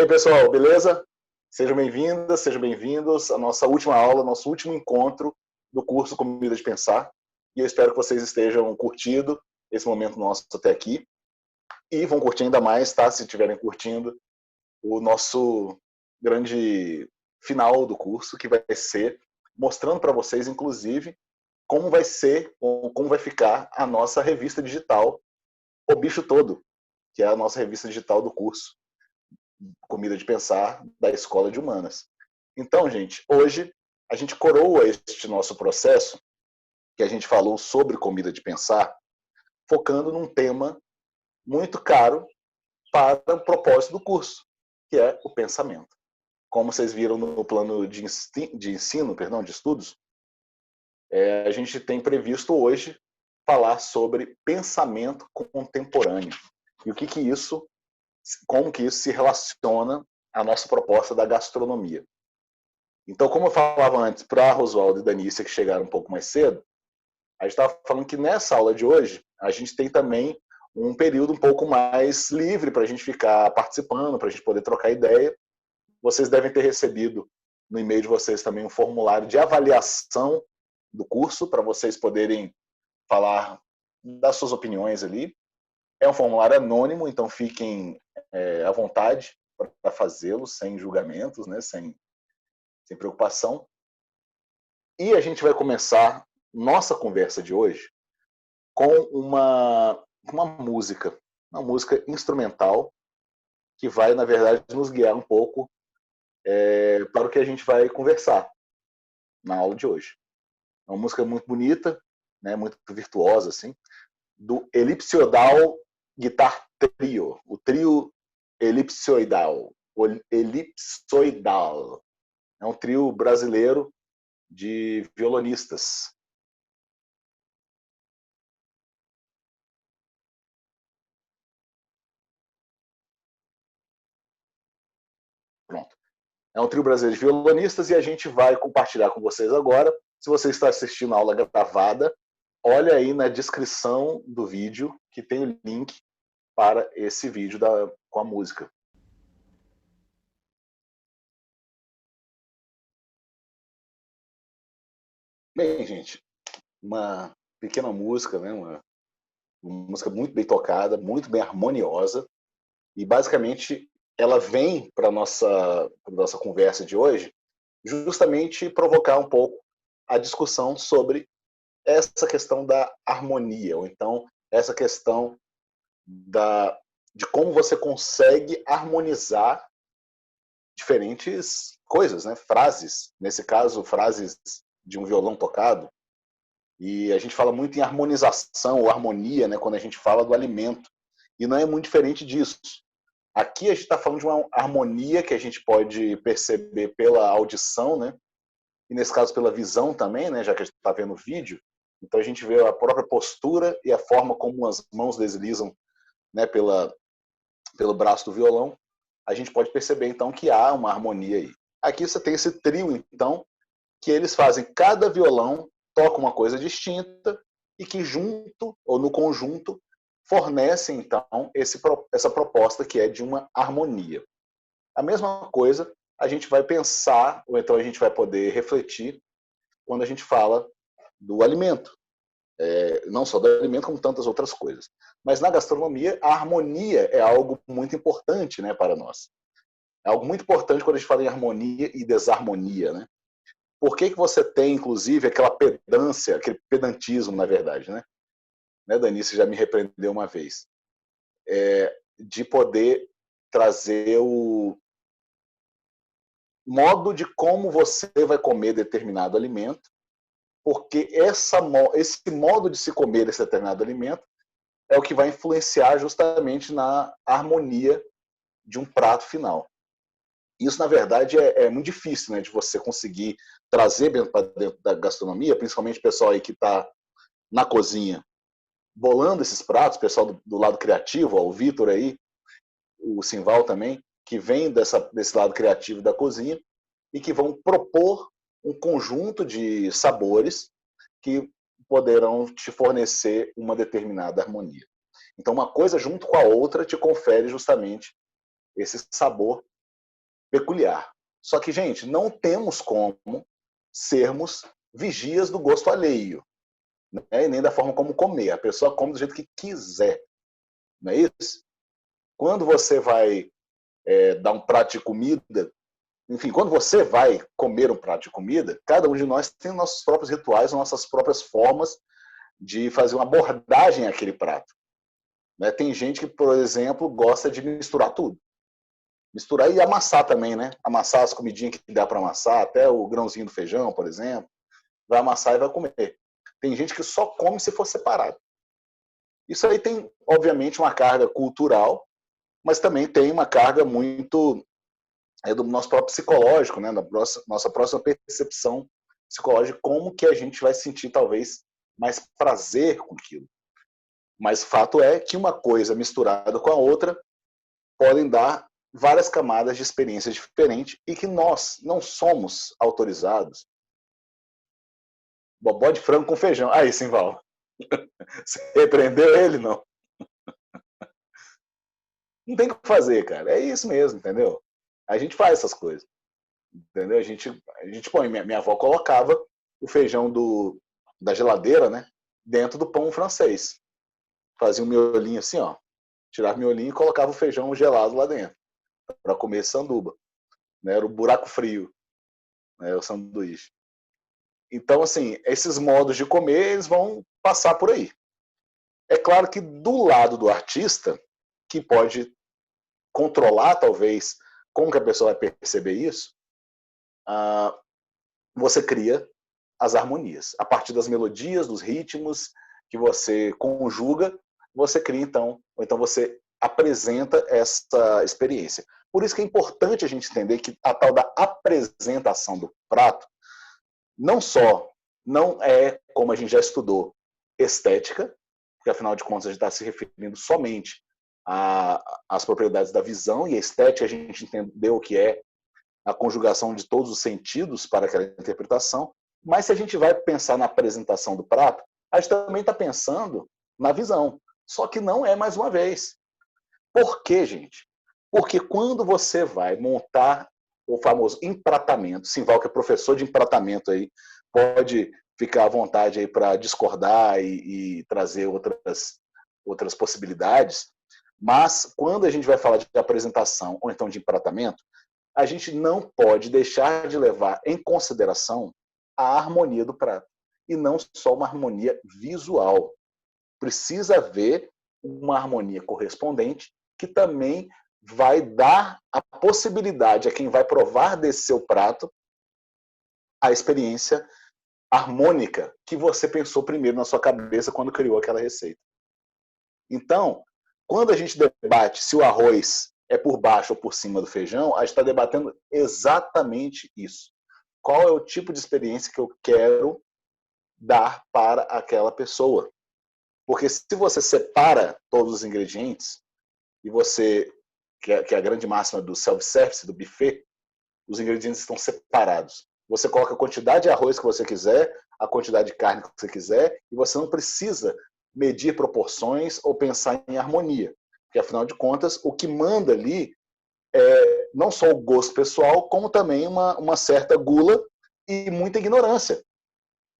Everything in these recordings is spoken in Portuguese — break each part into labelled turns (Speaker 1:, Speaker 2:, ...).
Speaker 1: aí, pessoal, beleza? Sejam bem-vindas, sejam bem-vindos à nossa última aula, nosso último encontro do curso Comida de Pensar. E eu espero que vocês estejam curtindo esse momento nosso até aqui. E vão curtir ainda mais, tá? Se estiverem curtindo o nosso grande final do curso, que vai ser mostrando para vocês, inclusive, como vai ser, como vai ficar a nossa revista digital, O Bicho Todo, que é a nossa revista digital do curso Comida de Pensar da Escola de Humanas. Então, gente, hoje a gente coroa este nosso processo que a gente falou sobre comida de pensar, focando num tema muito caro para o propósito do curso, que é o pensamento. Como vocês viram no plano de ensino, de estudos, a gente tem previsto hoje falar sobre pensamento contemporâneo e o que isso, como que isso se relaciona à nossa proposta da gastronomia. Então, como eu falava antes para a Rosualdo e Danícia, que chegaram um pouco mais cedo, a gente estava falando que nessa aula de hoje a gente tem também um período um pouco mais livre para a gente ficar participando, para a gente poder trocar ideia. Vocês devem ter recebido no e-mail de vocês também um formulário de avaliação do curso, para vocês poderem falar das suas opiniões ali. É um formulário anônimo, então fiquem à vontade para fazê-lo, sem julgamentos, né, sem preocupação. E a gente vai começar nossa conversa de hoje com uma música instrumental que vai, na verdade, nos guiar um pouco para o que a gente vai conversar na aula de hoje. É uma música muito bonita, né, muito virtuosa, assim, do Elipsoidal Guitar Trio, o trio Elipsoidal. O Elipsoidal é um trio brasileiro de violonistas. Pronto. É um trio brasileiro de violonistas e a gente vai compartilhar com vocês agora. Se você está assistindo a aula gravada, olha aí na descrição do vídeo que tem o link para esse vídeo com a música. Bem, gente, uma pequena música, né? Uma música muito bem tocada, muito bem harmoniosa, e basicamente ela vem para a nossa conversa de hoje justamente provocar um pouco a discussão sobre essa questão da harmonia, ou então essa questão de como você consegue harmonizar diferentes coisas, né? Frases, nesse caso, frases de um violão tocado. E a gente fala muito em harmonização ou harmonia, né, quando a gente fala do alimento. E não é muito diferente disso. Aqui a gente está falando de uma harmonia que a gente pode perceber pela audição, né? E nesse caso pela visão também, né? Já que a gente está vendo o vídeo. Então a gente vê a própria postura e a forma como as mãos deslizam, né, pelo braço do violão. A gente pode perceber então que há uma harmonia aí. Aqui você tem esse trio, então, que eles fazem, cada violão toca uma coisa distinta e que junto, ou no conjunto, fornecem, então, essa proposta que é de uma harmonia. A mesma coisa a gente vai pensar, ou então a gente vai poder refletir quando a gente fala do alimento. Não só do alimento, como tantas outras coisas. Mas na gastronomia, a harmonia é algo muito importante, né, para nós. É algo muito importante quando a gente fala em harmonia e desarmonia, né? Por que você tem, inclusive, aquela pedância, aquele pedantismo, na verdade, né? Danice já me repreendeu uma vez. De poder trazer o modo de como você vai comer determinado alimento, porque esse modo de se comer esse determinado alimento é o que vai influenciar justamente na harmonia de um prato final. Isso, na verdade, é muito difícil, né, de você conseguir trazer para dentro da gastronomia, principalmente o pessoal aí que está na cozinha, bolando esses pratos, o pessoal do lado criativo, ó, o Vitor aí, o Simval também, que vem desse lado criativo da cozinha e que vão propor um conjunto de sabores que poderão te fornecer uma determinada harmonia. Então, uma coisa junto com a outra te confere justamente esse sabor peculiar. Só que, gente, não temos como sermos vigias do gosto alheio, né? E nem da forma como comer. A pessoa come do jeito que quiser, não é isso? Quando você vai dar um prato de comida, enfim, quando você vai comer um prato de comida, cada um de nós tem nossos próprios rituais, nossas próprias formas de fazer uma abordagem àquele prato. Né? Tem gente que, por exemplo, gosta de misturar tudo. Misturar e amassar também, né? Amassar as comidinhas que dá para amassar, até o grãozinho do feijão, por exemplo. Vai amassar e vai comer. Tem gente que só come se for separado. Isso aí tem, obviamente, uma carga cultural, mas também tem uma carga muito do nosso próprio psicológico, né? Da nossa próxima percepção psicológica, como que a gente vai sentir, talvez, mais prazer com aquilo. Mas o fato é que uma coisa misturada com a outra podem dar várias camadas de experiências diferentes e que nós não somos autorizados. Bobó de frango com feijão. Aí, Simval. Você repreendeu ele, não? Não tem o que fazer, cara. É isso mesmo, entendeu? A gente faz essas coisas. Entendeu? A gente põe. Minha avó colocava o feijão da geladeira, né? Dentro do pão francês. Fazia um miolinho assim, ó. Tirava o miolinho e colocava o feijão gelado lá dentro. Para comer sanduba. Né? Era o buraco frio. Né? O sanduíche. Então, assim, esses modos de comer, eles vão passar por aí. É claro que do lado do artista, que pode controlar, talvez, como que a pessoa vai perceber isso, você cria as harmonias. A partir das melodias, dos ritmos que você conjuga, você cria, então, ou então você apresenta essa experiência. Por isso que é importante a gente entender que a tal da apresentação do prato não só não é, como a gente já estudou, estética, porque afinal de contas a gente está se referindo somente às propriedades da visão, e a estética a gente entendeu que é a conjugação de todos os sentidos para aquela interpretação, mas se a gente vai pensar na apresentação do prato, a gente também está pensando na visão, só que não é mais uma vez. Por quê, gente? Porque quando você vai montar o famoso empratamento, Simval, que é professor de empratamento aí, pode ficar à vontade aí para discordar e trazer outras possibilidades, mas quando a gente vai falar de apresentação ou então de empratamento, a gente não pode deixar de levar em consideração a harmonia do prato, e não só uma harmonia visual. Precisa haver uma harmonia correspondente que também vai dar a possibilidade a quem vai provar desse seu prato a experiência harmônica que você pensou primeiro na sua cabeça quando criou aquela receita. Então, quando a gente debate se o arroz é por baixo ou por cima do feijão, a gente está debatendo exatamente isso. Qual é o tipo de experiência que eu quero dar para aquela pessoa? Porque se você separa todos os ingredientes, e você, que é a grande máxima do self-service, do buffet, os ingredientes estão separados. Você coloca a quantidade de arroz que você quiser, a quantidade de carne que você quiser, e você não precisa medir proporções ou pensar em harmonia. Porque, afinal de contas, o que manda ali é não só o gosto pessoal, como também uma certa gula e muita ignorância.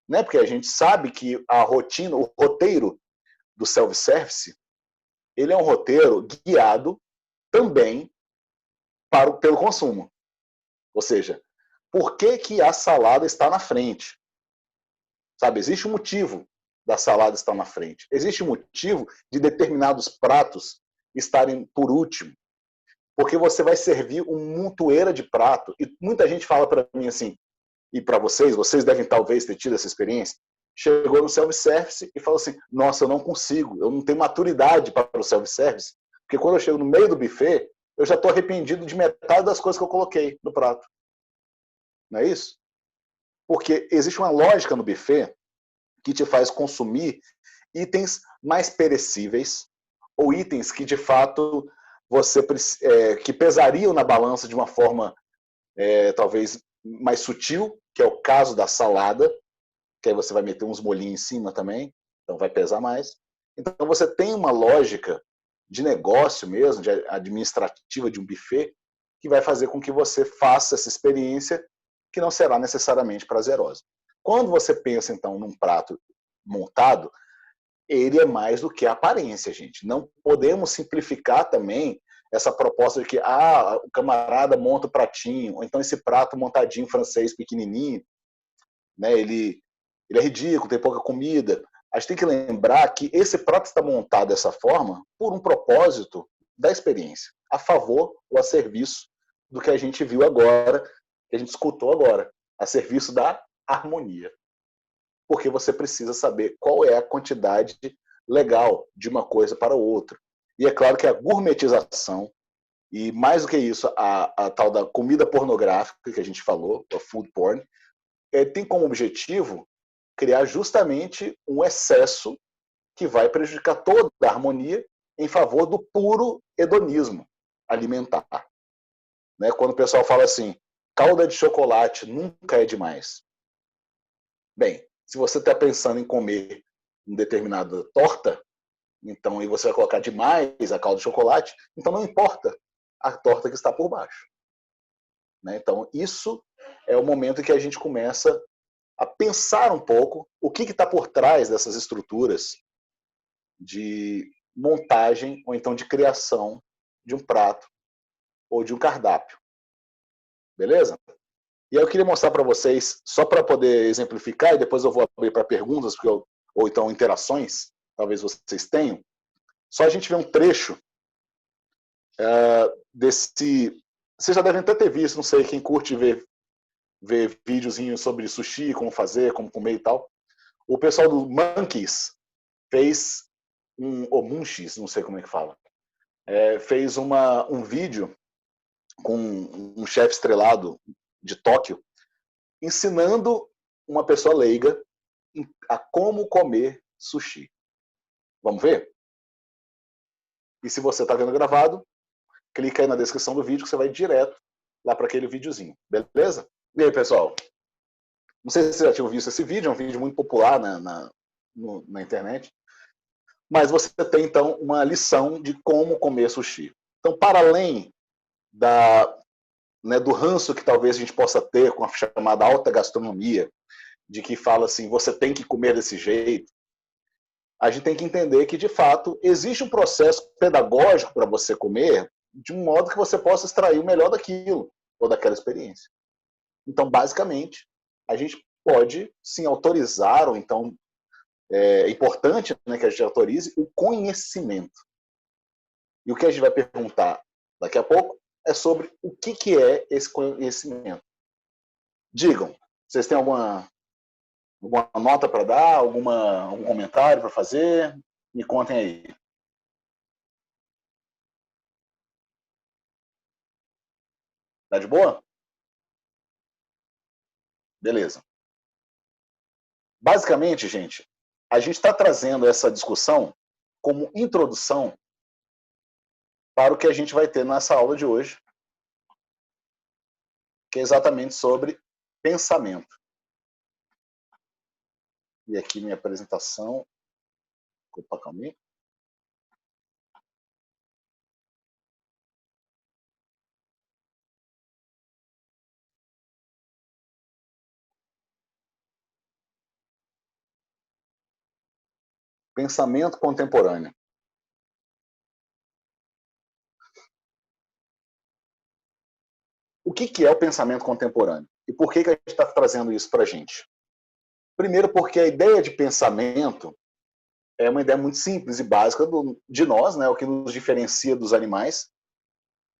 Speaker 1: Né? Porque a gente sabe que a rotina, o roteiro do self-service, ele é um roteiro guiado também pelo consumo. Ou seja, por que a salada está na frente? Sabe, existe um motivo da salada estar na frente. Existe um motivo de determinados pratos estarem por último. Porque você vai servir uma montoeira de prato. E muita gente fala para mim assim, e para vocês devem talvez ter tido essa experiência, chegou no self-service e falou assim, nossa, eu não consigo, eu não tenho maturidade para o self-service, porque quando eu chego no meio do buffet, eu já estou arrependido de metade das coisas que eu coloquei no prato. Não é isso? Porque existe uma lógica no buffet que te faz consumir itens mais perecíveis ou itens que, de fato, que pesariam na balança de uma forma talvez mais sutil, que é o caso da salada, que aí você vai meter uns molhinhos em cima também, então vai pesar mais. Então você tem uma lógica de negócio mesmo, de administrativa de um buffet, que vai fazer com que você faça essa experiência que não será necessariamente prazerosa. Quando você pensa, então, num prato montado, ele é mais do que a aparência, gente. Não podemos simplificar também essa proposta de que o camarada monta o pratinho, ou então esse prato montadinho francês pequenininho, né, ele é ridículo, tem pouca comida. A gente tem que lembrar que esse prato está montado dessa forma por um propósito da experiência, a favor ou a serviço do que a gente viu agora, que a gente escutou agora, a serviço da harmonia. Porque você precisa saber qual é a quantidade legal de uma coisa para outra. E é claro que a gourmetização, e mais do que isso, a tal da comida pornográfica que a gente falou, a food porn, tem como objetivo criar justamente um excesso que vai prejudicar toda a harmonia em favor do puro hedonismo alimentar. Né? Quando o pessoal fala assim, calda de chocolate nunca é demais. Bem, se você está pensando em comer uma determinada torta, então e você vai colocar demais a calda de chocolate, então não importa a torta que está por baixo. Né? Então, isso é o momento em que a gente começa a pensar um pouco o que está por trás dessas estruturas de montagem ou então de criação de um prato ou de um cardápio. Beleza? E aí eu queria mostrar para vocês, só para poder exemplificar, e depois eu vou abrir para perguntas, ou então interações, talvez vocês tenham. Só a gente vê um trecho desse... Vocês já devem até ter visto, não sei, quem curte ver videozinhos sobre sushi, como fazer, como comer e tal. O pessoal do Monkeys fez ou Munchies, não sei como é que fala, fez um vídeo com um chefe estrelado de Tóquio, ensinando uma pessoa leiga a como comer sushi. Vamos ver? E se você está vendo gravado, clica aí na descrição do vídeo que você vai direto lá para aquele videozinho. Beleza? E aí, pessoal? Não sei se vocês já tinham visto esse vídeo, é um vídeo muito popular na internet. Mas você tem, então, uma lição de como comer sushi. Então, para além do ranço que talvez a gente possa ter com a chamada alta gastronomia, de que fala assim, você tem que comer desse jeito, a gente tem que entender que, de fato, existe um processo pedagógico para você comer de um modo que você possa extrair o melhor daquilo, ou daquela experiência. Então, basicamente, a gente pode, sim, autorizar, ou então é importante, né, que a gente autorize o conhecimento. E o que a gente vai perguntar daqui a pouco é sobre o que é esse conhecimento. Digam, vocês têm alguma nota para dar, algum comentário para fazer? Me contem aí. Tá de boa? Beleza. Basicamente, gente, a gente está trazendo essa discussão como introdução para o que a gente vai ter nessa aula de hoje, que é exatamente sobre pensamento. E aqui minha apresentação. Opa, calma aí. Pensamento contemporâneo. O que é o pensamento contemporâneo? E por que a gente está trazendo isso para a gente? Primeiro, porque a ideia de pensamento é uma ideia muito simples e básica de nós, né? O que nos diferencia dos animais.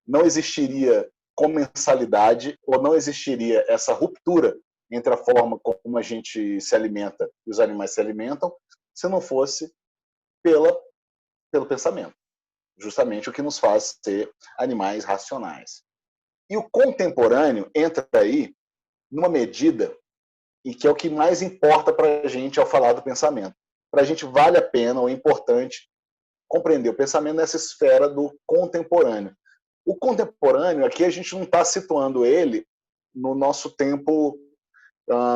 Speaker 1: Não existiria comensalidade ou não existiria essa ruptura entre a forma como a gente se alimenta e os animais se alimentam se não fosse pelo pensamento. Justamente o que nos faz ser animais racionais. E o contemporâneo entra aí numa medida em que é o que mais importa para a gente ao falar do pensamento. Para a gente vale a pena ou é importante compreender o pensamento nessa esfera do contemporâneo. O contemporâneo, aqui a gente não está situando ele no nosso tempo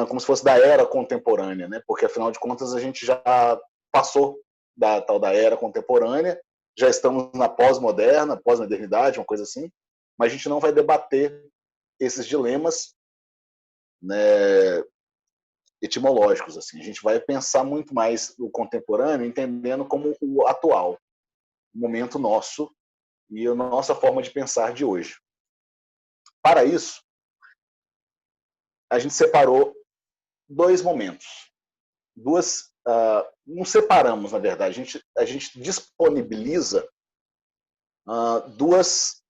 Speaker 1: como se fosse da era contemporânea, né? Porque afinal de contas a gente já passou da tal da era contemporânea, já estamos na pós-moderna, pós-modernidade, uma coisa assim. mas a gente não vai debater esses dilemas, né, etimológicos. Assim. A gente vai pensar muito mais o contemporâneo, entendendo como o atual, o momento nosso e a nossa forma de pensar de hoje. Para isso, a gente separou dois momentos. Não separamos, na verdade, a gente disponibiliza duas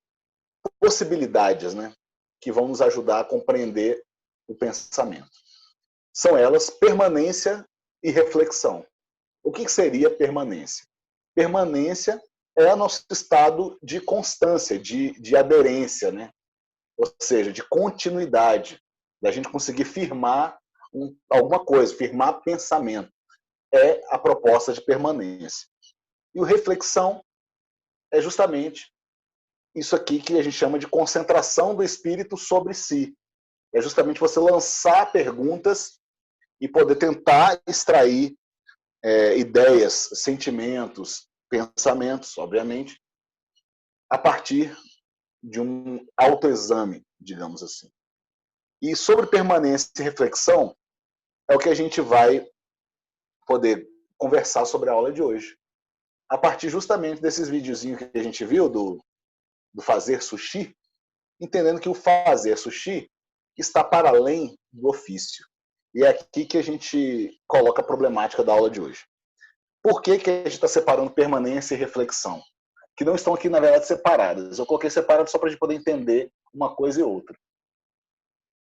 Speaker 1: possibilidades, né, que vão nos ajudar a compreender o pensamento. São elas permanência e reflexão. O que seria permanência? Permanência é nosso estado de constância, de aderência, né? Ou seja, de continuidade, da gente conseguir firmar alguma coisa, firmar pensamento. É a proposta de permanência. E o reflexão é justamente isso aqui que a gente chama de concentração do espírito sobre si. É justamente você lançar perguntas e poder tentar extrair ideias, sentimentos, pensamentos, obviamente, a partir de um autoexame, digamos assim. E sobre permanência e reflexão é o que a gente vai poder conversar sobre a aula de hoje. A partir justamente desses videozinhos que a gente viu do fazer sushi, entendendo que o fazer sushi está para além do ofício. E é aqui que a gente coloca a problemática da aula de hoje. Por que a gente está separando permanência e reflexão? Que não estão aqui, na verdade, separadas. Eu coloquei separado só para a gente poder entender uma coisa e outra.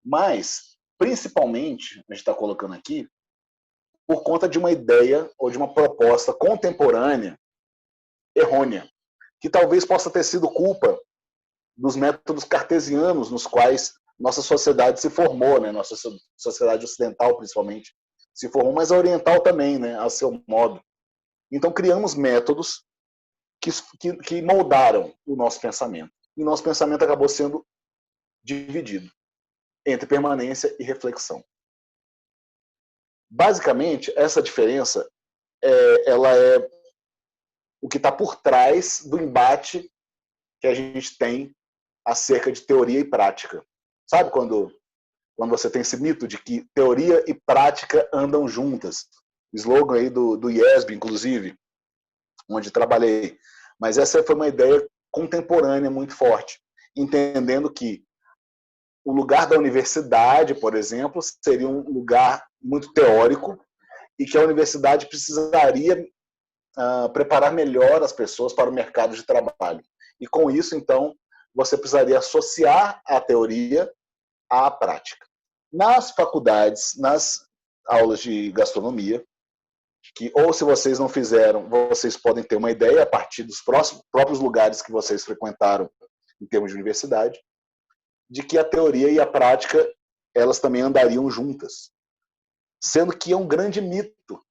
Speaker 1: Mas, principalmente, a gente está colocando aqui, por conta de uma ideia ou de uma proposta contemporânea errônea, que talvez possa ter sido culpa dos métodos cartesianos nos quais nossa sociedade se formou, né? Nossa sociedade ocidental, principalmente, se formou, mas a oriental também, né? A seu modo. Então, criamos métodos que moldaram o nosso pensamento. E o nosso pensamento acabou sendo dividido entre permanência e reflexão. Basicamente, essa diferença ela é o que está por trás do embate que a gente tem acerca de teoria e prática. Sabe quando você tem esse mito de que teoria e prática andam juntas? Slogan aí do IESB, inclusive, onde trabalhei. Mas essa foi uma ideia contemporânea muito forte, entendendo que o lugar da universidade, por exemplo, seria um lugar muito teórico e que a universidade precisaria preparar melhor as pessoas para o mercado de trabalho. E com isso, então, você precisaria associar a teoria à prática. Nas faculdades, nas aulas de gastronomia, que ou se vocês não fizeram, vocês podem ter uma ideia a partir dos próprios lugares que vocês frequentaram em termos de universidade, de que a teoria e a prática elas também andariam juntas. Sendo que é um grande mito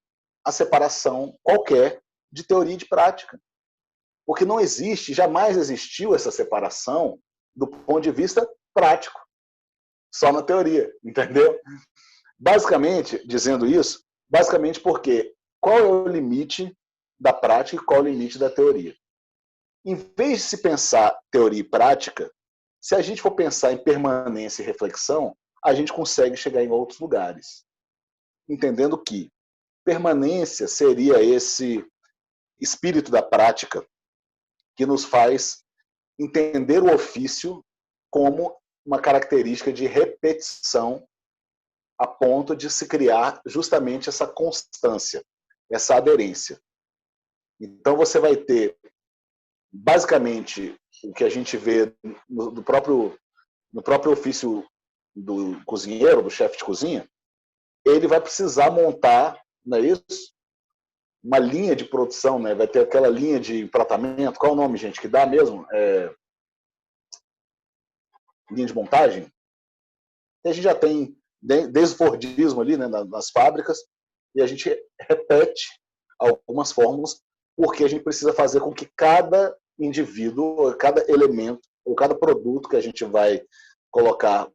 Speaker 1: a separação qualquer de teoria e de prática. Porque não existe, jamais existiu essa separação do ponto de vista prático. Só na teoria, entendeu? Basicamente, dizendo isso, basicamente porque qual é o limite da prática e qual é o limite da teoria? Em vez de se pensar teoria e prática, se a gente for pensar em permanência e reflexão, a gente consegue chegar em outros lugares. Entendendo que permanência seria esse espírito da prática que nos faz entender o ofício como uma característica de repetição a ponto de se criar justamente essa constância, essa aderência. Então você vai ter, basicamente, o que a gente vê no próprio ofício do cozinheiro, do chefe de cozinha, ele vai precisar montar, não é isso? Uma linha de produção, né? Vai ter aquela linha de empratamento, qual é o nome, gente, que dá mesmo? Linha de montagem? E a gente já tem desde o Fordismo ali, né, nas fábricas, e a gente repete algumas fórmulas, porque a gente precisa fazer com que cada indivíduo, cada elemento, ou cada produto que a gente vai colocar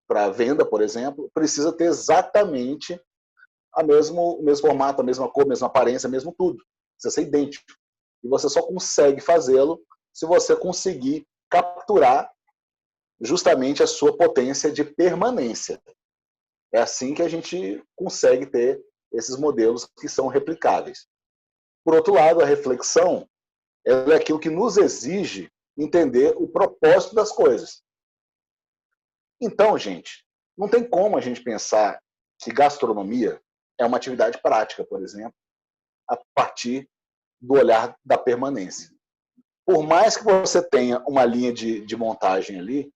Speaker 1: para venda, por exemplo, precisa ter exatamente o mesmo formato, a mesma cor, a mesma aparência, mesmo tudo. Precisa ser idêntico. E você só consegue fazê-lo se você conseguir capturar justamente a sua potência de permanência. É assim que a gente consegue ter esses modelos que são replicáveis. Por outro lado, a reflexão ela é aquilo que nos exige entender o propósito das coisas. Então, gente, não tem como a gente pensar que gastronomia é uma atividade prática, por exemplo, a partir do olhar da permanência. Por mais que você tenha uma linha de montagem ali,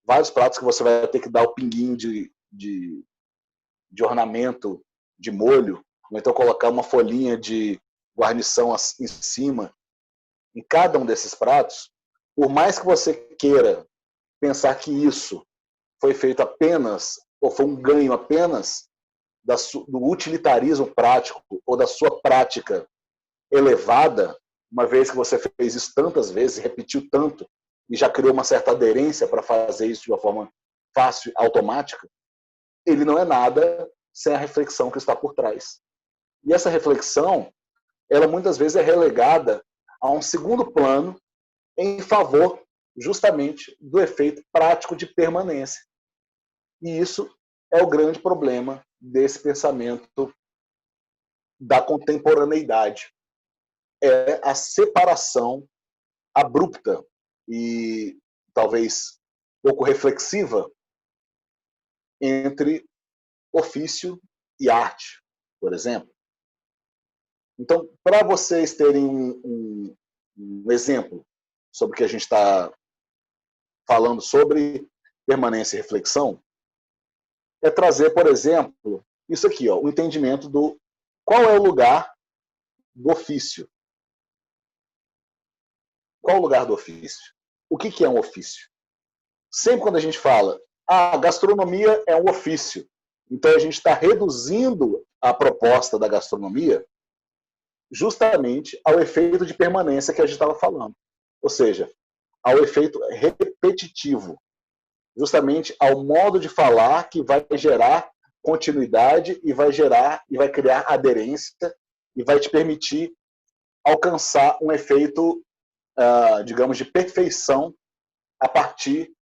Speaker 1: vários pratos que você vai ter que dar o pinguinho de ornamento, de molho, ou então colocar uma folhinha de guarnição em cima, em cada um desses pratos, por mais que você queira pensar que isso foi feito apenas, ou foi um ganho apenas do utilitarismo prático ou da sua prática elevada, uma vez que você fez isso tantas vezes, repetiu tanto, e já criou uma certa aderência para fazer isso de uma forma fácil, automática, ele não é nada sem a reflexão que está por trás. E essa reflexão, ela muitas vezes é relegada a um segundo plano em favor justamente do efeito prático de permanência. E isso é o grande problema desse pensamento da contemporaneidade. É a separação abrupta e talvez pouco reflexiva entre ofício e arte, por exemplo. Então, para vocês terem um exemplo sobre o que a gente está falando sobre permanência e reflexão, é trazer, por exemplo, isso aqui, ó, o entendimento do qual é o lugar do ofício. Qual o lugar do ofício? O que é um ofício? Sempre quando a gente fala, a gastronomia é um ofício, então a gente está reduzindo a proposta da gastronomia justamente ao efeito de permanência que a gente estava falando. Ou seja, ao efeito repetitivo, justamente ao modo de falar que vai gerar continuidade e vai criar aderência e vai te permitir alcançar um efeito, digamos, de perfeição a partir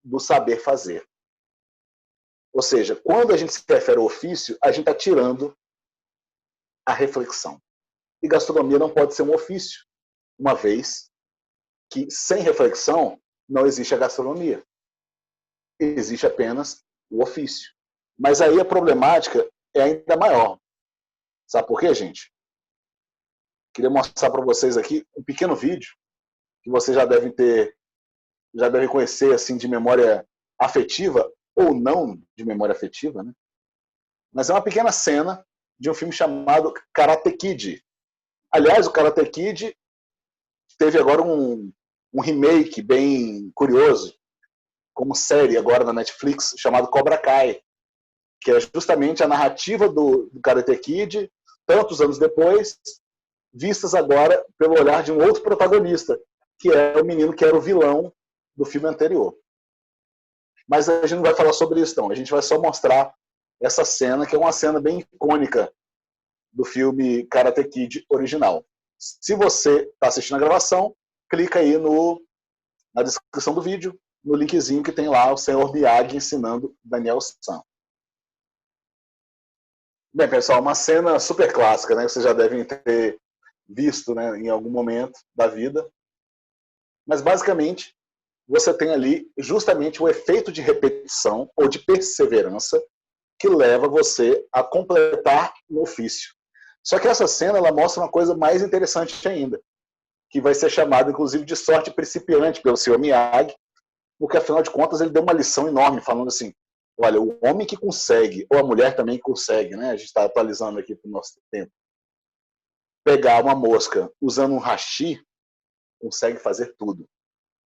Speaker 1: do saber fazer. Ou seja, quando a gente se refere ao ofício, a gente está tirando a reflexão. E gastronomia não pode ser um ofício, uma vez que sem reflexão não existe a gastronomia. Existe apenas o ofício. Mas aí a problemática é ainda maior. Sabe por quê, gente? Queria mostrar para vocês aqui um pequeno vídeo que vocês já devem conhecer assim de memória afetiva ou não de memória afetiva, né? Mas é uma pequena cena de um filme chamado Karate Kid. Aliás, o Karate Kid teve agora um remake bem curioso, como série agora na Netflix, chamado Cobra Kai, que é justamente a narrativa do Karate Kid, tantos anos depois, vistas agora pelo olhar de um outro protagonista, que é o menino que era o vilão do filme anterior. Mas a gente não vai falar sobre isso, não. A gente vai só mostrar essa cena, que é uma cena bem icônica do filme Karate Kid original. Se você está assistindo a gravação, clica aí na descrição do vídeo, no linkzinho que tem lá o senhor Miyagi ensinando Daniel San. Bem, pessoal, uma cena super clássica, né? Vocês já devem ter visto, né, em algum momento da vida. Mas, basicamente, você tem ali justamente o efeito de repetição ou de perseverança que leva você a completar um ofício. Só que essa cena ela mostra uma coisa mais interessante ainda, que vai ser chamada, inclusive, de sorte principiante pelo Sr. Miyagi, porque, afinal de contas, ele deu uma lição enorme, falando assim, olha, o homem que consegue, ou a mulher também consegue, né? A gente está atualizando aqui para o nosso tempo, pegar uma mosca usando um hashi, consegue fazer tudo.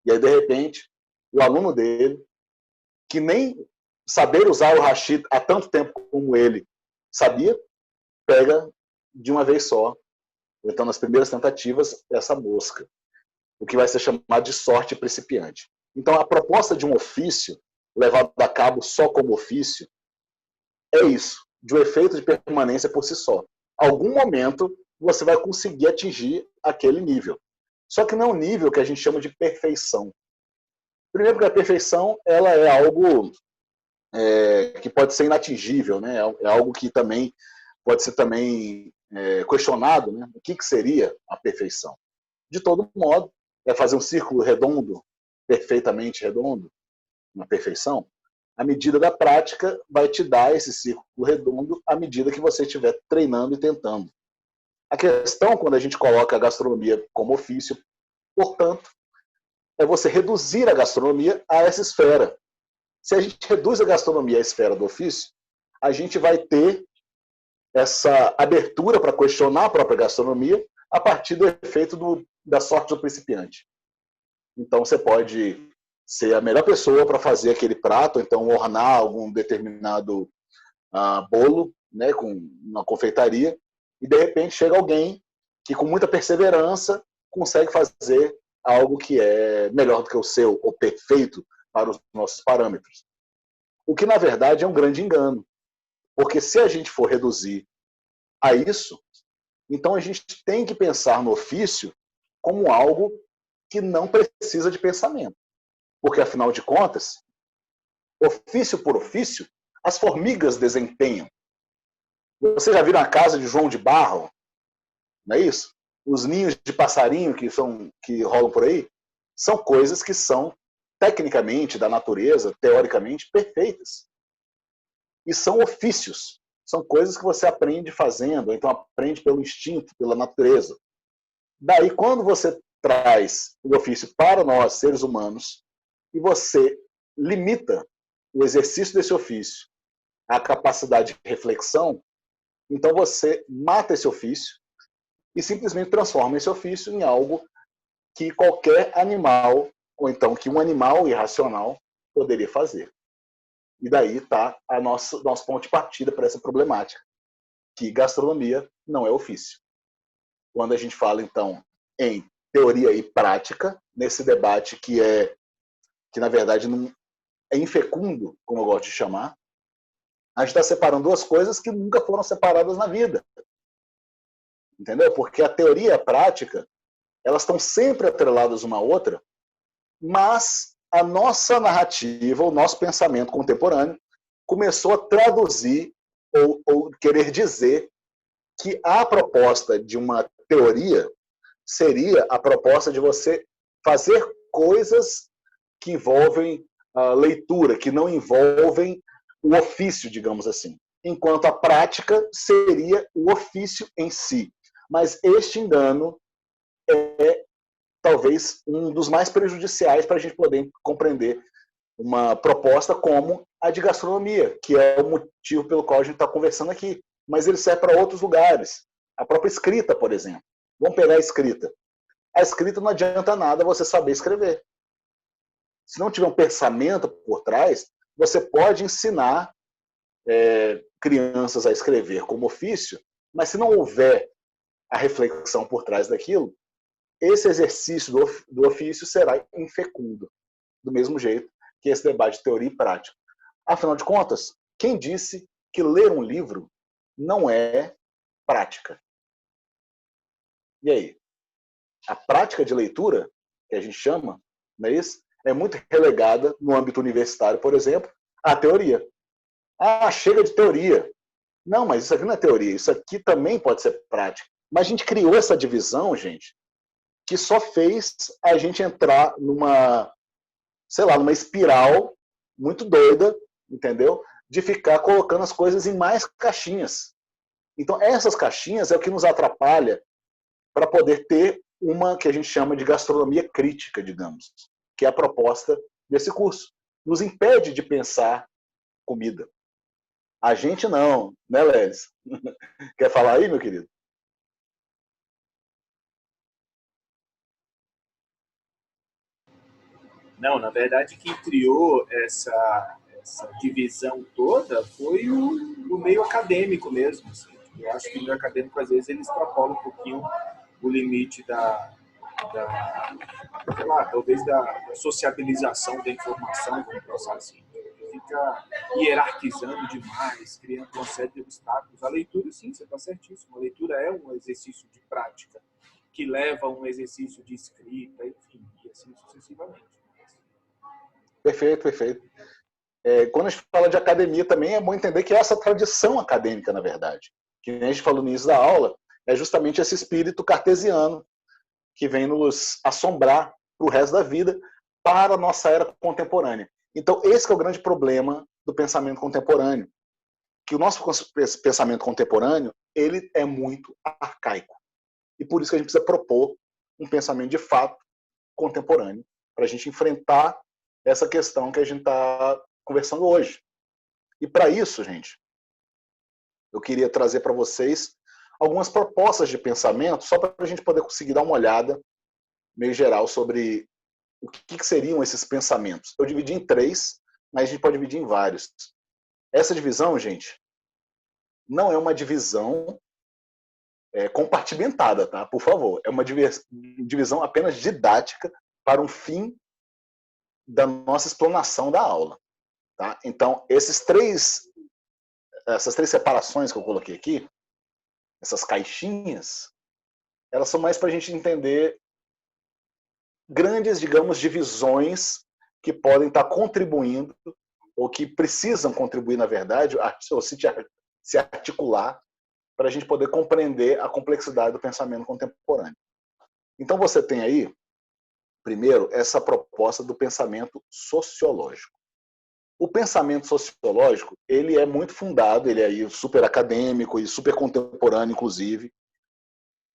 Speaker 1: E aí, de repente, o aluno dele, que nem saber usar o hashi há tanto tempo como ele sabia, pega de uma vez só, então nas primeiras tentativas, essa mosca, o que vai ser chamado de sorte principiante. Então, a proposta de um ofício, levado a cabo só como ofício, é isso, de um efeito de permanência por si só. Algum momento, você vai conseguir atingir aquele nível. Só que não é um nível que a gente chama de perfeição. Primeiro, porque a perfeição ela é algo que pode ser inatingível, né? É algo que também pode ser também questionado, né? O que seria a perfeição? De todo modo, é fazer um círculo redondo, perfeitamente redondo, na perfeição. A medida da prática vai te dar esse círculo redondo à medida que você estiver treinando e tentando. A questão, quando a gente coloca a gastronomia como ofício, portanto, é você reduzir a gastronomia a essa esfera. Se a gente reduz a gastronomia à esfera do ofício, a gente vai ter essa abertura para questionar a própria gastronomia a partir do efeito da sorte do principiante. Então, você pode ser a melhor pessoa para fazer aquele prato, então ornar algum determinado bolo, né, com uma confeitaria, e de repente chega alguém que com muita perseverança consegue fazer algo que é melhor do que o seu, ou perfeito para os nossos parâmetros. O que, na verdade, é um grande engano. Porque se a gente for reduzir a isso, então a gente tem que pensar no ofício como algo que não precisa de pensamento. Porque, afinal de contas, ofício por ofício, as formigas desempenham. Você já viram a casa de João de Barro? Não é isso? Os ninhos de passarinho que rolam por aí são coisas que são, tecnicamente, da natureza, teoricamente, perfeitas. E são ofícios. São coisas que você aprende fazendo, então aprende pelo instinto, pela natureza. Daí, quando você traz o ofício para nós, seres humanos, e você limita o exercício desse ofício à capacidade de reflexão, então você mata esse ofício e simplesmente transforma esse ofício em algo que qualquer animal, ou então que um animal irracional, poderia fazer. E daí está a nosso ponto de partida para essa problemática, que gastronomia não é ofício. Quando a gente fala, então, em teoria e prática, nesse debate que na verdade, não é infecundo, como eu gosto de chamar, a gente está separando duas coisas que nunca foram separadas na vida. Entendeu? Porque a teoria e a prática, elas estão sempre atreladas uma à outra, mas a nossa narrativa, o nosso pensamento contemporâneo, começou a traduzir ou querer dizer que a proposta de uma teoria seria a proposta de você fazer coisas que envolvem a leitura, que não envolvem o ofício, digamos assim. Enquanto a prática seria o ofício em si. Mas este engano é talvez um dos mais prejudiciais para a gente poder compreender uma proposta como a de gastronomia, que é o motivo pelo qual a gente está conversando aqui. Mas ele serve para outros lugares. A própria escrita, por exemplo. Vamos pegar a escrita. A escrita não adianta nada você saber escrever. Se não tiver um pensamento por trás, você pode ensinar crianças a escrever como ofício, mas se não houver a reflexão por trás daquilo, esse exercício do ofício será infecundo, do mesmo jeito que esse debate de teoria e prática. Afinal de contas, quem disse que ler um livro não é prática? E aí? A prática de leitura, que a gente chama, não é isso? É muito relegada no âmbito universitário, por exemplo, à teoria. Ah, chega de teoria. Não, mas isso aqui não é teoria, isso aqui também pode ser prática. Mas a gente criou essa divisão, gente, que só fez a gente entrar numa, sei lá, numa espiral muito doida, entendeu? De ficar colocando as coisas em mais caixinhas. Então, essas caixinhas é o que nos atrapalha para poder ter uma que a gente chama de gastronomia crítica, digamos, que é a proposta desse curso. Nos impede de pensar comida. A gente não, né, Lelis? Quer falar aí, meu querido?
Speaker 2: Não, na verdade, quem criou essa divisão toda foi o meio acadêmico mesmo. Assim. Eu acho que o meio acadêmico, às vezes, ele extrapola um pouquinho o limite da sei lá, talvez da sociabilização da informação, vamos pensar assim. Fica hierarquizando demais, criando uma série de obstáculos. A leitura, sim, você está certíssimo. A leitura é um exercício de prática que leva a um exercício de escrita, enfim, e assim sucessivamente.
Speaker 1: Perfeito, perfeito. Quando a gente fala de academia também, é bom entender que essa tradição acadêmica, na verdade, que a gente falou no início da aula, é justamente esse espírito cartesiano que vem nos assombrar para o resto da vida, para a nossa era contemporânea. Então, esse é o grande problema do pensamento contemporâneo, que o nosso pensamento contemporâneo ele é muito arcaico. E por isso que a gente precisa propor um pensamento de fato contemporâneo, para a gente enfrentar essa questão que a gente está conversando hoje. E para isso, gente, eu queria trazer para vocês algumas propostas de pensamento, só para a gente poder conseguir dar uma olhada meio geral sobre o que seriam esses pensamentos. Eu dividi em 3, mas a gente pode dividir em vários. Essa divisão, gente, não é uma divisão compartimentada, tá? Por favor. É uma divisão apenas didática para um fim da nossa explanação da aula. Tá? Então, essas três separações que eu coloquei aqui, essas caixinhas, elas são mais para a gente entender grandes, digamos, divisões que podem estar contribuindo ou que precisam contribuir, na verdade, ou se articular para a gente poder compreender a complexidade do pensamento contemporâneo. Então, você tem aí, primeiro, essa proposta do pensamento sociológico. O pensamento sociológico, ele é muito fundado, ele é aí super acadêmico e super contemporâneo, inclusive.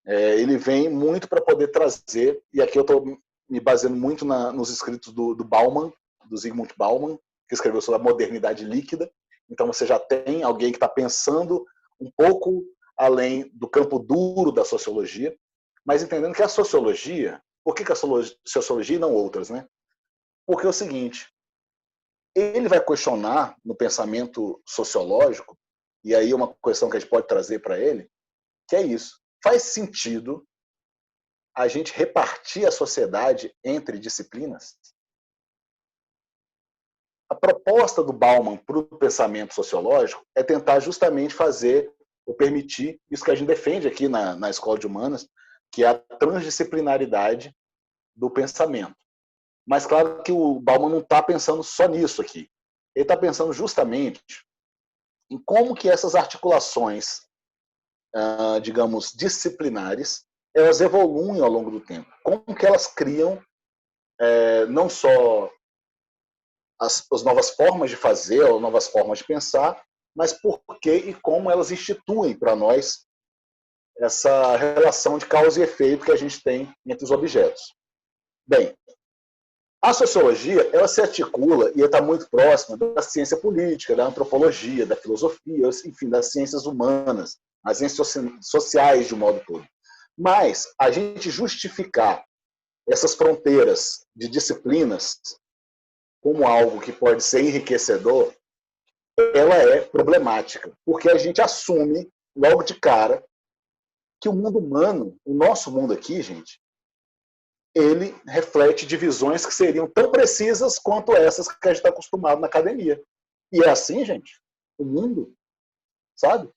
Speaker 1: Ele vem muito para poder trazer, e aqui eu estou me baseando muito nos escritos do Bauman, do Zygmunt Bauman, que escreveu sobre a modernidade líquida. Então você já tem alguém que está pensando um pouco além do campo duro da sociologia, mas entendendo que a sociologia, por que a sociologia e não outras, né? Porque é o seguinte, ele vai questionar no pensamento sociológico, e aí uma questão que a gente pode trazer para ele, que é isso. Faz sentido a gente repartir a sociedade entre disciplinas? A proposta do Bauman para o pensamento sociológico é tentar justamente fazer ou permitir isso que a gente defende aqui na Escola de Humanas, que é a transdisciplinaridade do pensamento. Mas claro que o Bauman não está pensando só nisso aqui. Ele está pensando justamente em como que essas articulações, digamos, disciplinares, elas evoluem ao longo do tempo. Como que elas criam não só as novas formas de fazer, ou novas formas de pensar, mas por que e como elas instituem para nós essa relação de causa e efeito que a gente tem entre os objetos. Bem, a sociologia, ela se articula e está muito próxima da ciência política, da antropologia, da filosofia, enfim, das ciências humanas, as ciências sociais de um modo todo. Mas a gente justificar essas fronteiras de disciplinas como algo que pode ser enriquecedor, ela é problemática, porque a gente assume logo de cara que o mundo humano, o nosso mundo aqui, gente, ele reflete divisões que seriam tão precisas quanto essas que a gente está acostumado na academia. E é assim, gente, o mundo, sabe?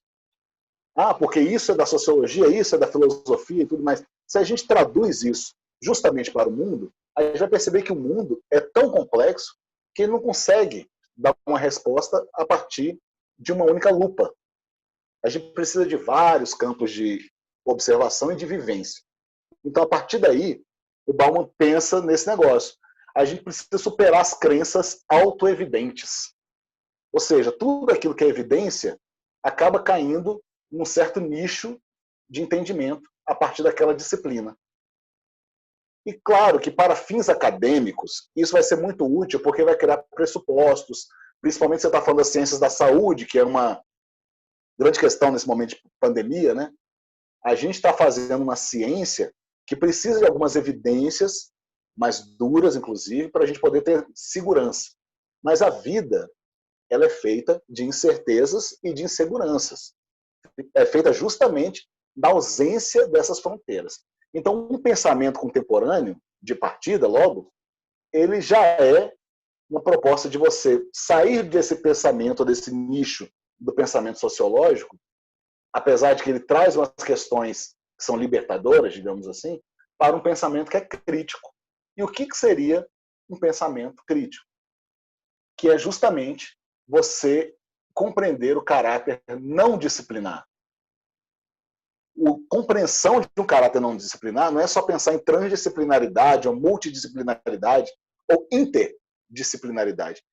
Speaker 1: Porque isso é da sociologia, isso é da filosofia e tudo mais. Se a gente traduz isso justamente para o mundo, a gente vai perceber que o mundo é tão complexo que ele não consegue dar uma resposta a partir de uma única lupa. A gente precisa de vários campos de observação e de vivência. Então, a partir daí, o Bauman pensa nesse negócio. A gente precisa superar as crenças autoevidentes. Ou seja, tudo aquilo que é evidência acaba caindo num certo nicho de entendimento a partir daquela disciplina. E claro que para fins acadêmicos, isso vai ser muito útil porque vai criar pressupostos, principalmente você está falando das ciências da saúde, que é uma grande questão nesse momento de pandemia, né? A gente está fazendo uma ciência que precisa de algumas evidências, mais duras, inclusive, para a gente poder ter segurança. Mas a vida, ela é feita de incertezas e de inseguranças. É feita justamente da ausência dessas fronteiras. Então, um pensamento contemporâneo, de partida, logo, ele já é uma proposta de você sair desse pensamento, desse nicho do pensamento sociológico, apesar de que ele traz umas questões que são libertadoras, digamos assim, para um pensamento que é crítico. E o que seria um pensamento crítico? que é justamente você compreender o caráter não disciplinar. A compreensão de um caráter não disciplinar não é só pensar em transdisciplinaridade ou multidisciplinaridade ou interdisciplinaridade.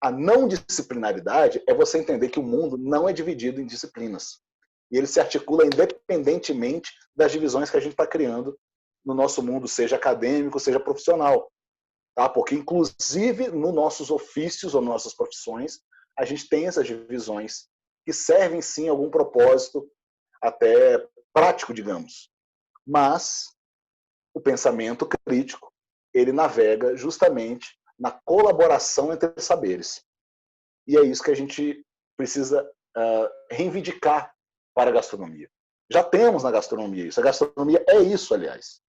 Speaker 1: A não disciplinaridade é você entender que o mundo não é dividido em disciplinas. E ele se articula independentemente das divisões que a gente está criando no nosso mundo, seja acadêmico, seja profissional. Tá? Porque, inclusive, nos nossos ofícios ou nossas profissões, a gente tem essas divisões que servem, sim, a algum propósito até prático, digamos. Mas o pensamento crítico, ele navega justamente na colaboração entre saberes. E é isso que a gente precisa reivindicar para a gastronomia. Já temos na gastronomia isso. A gastronomia é isso, aliás.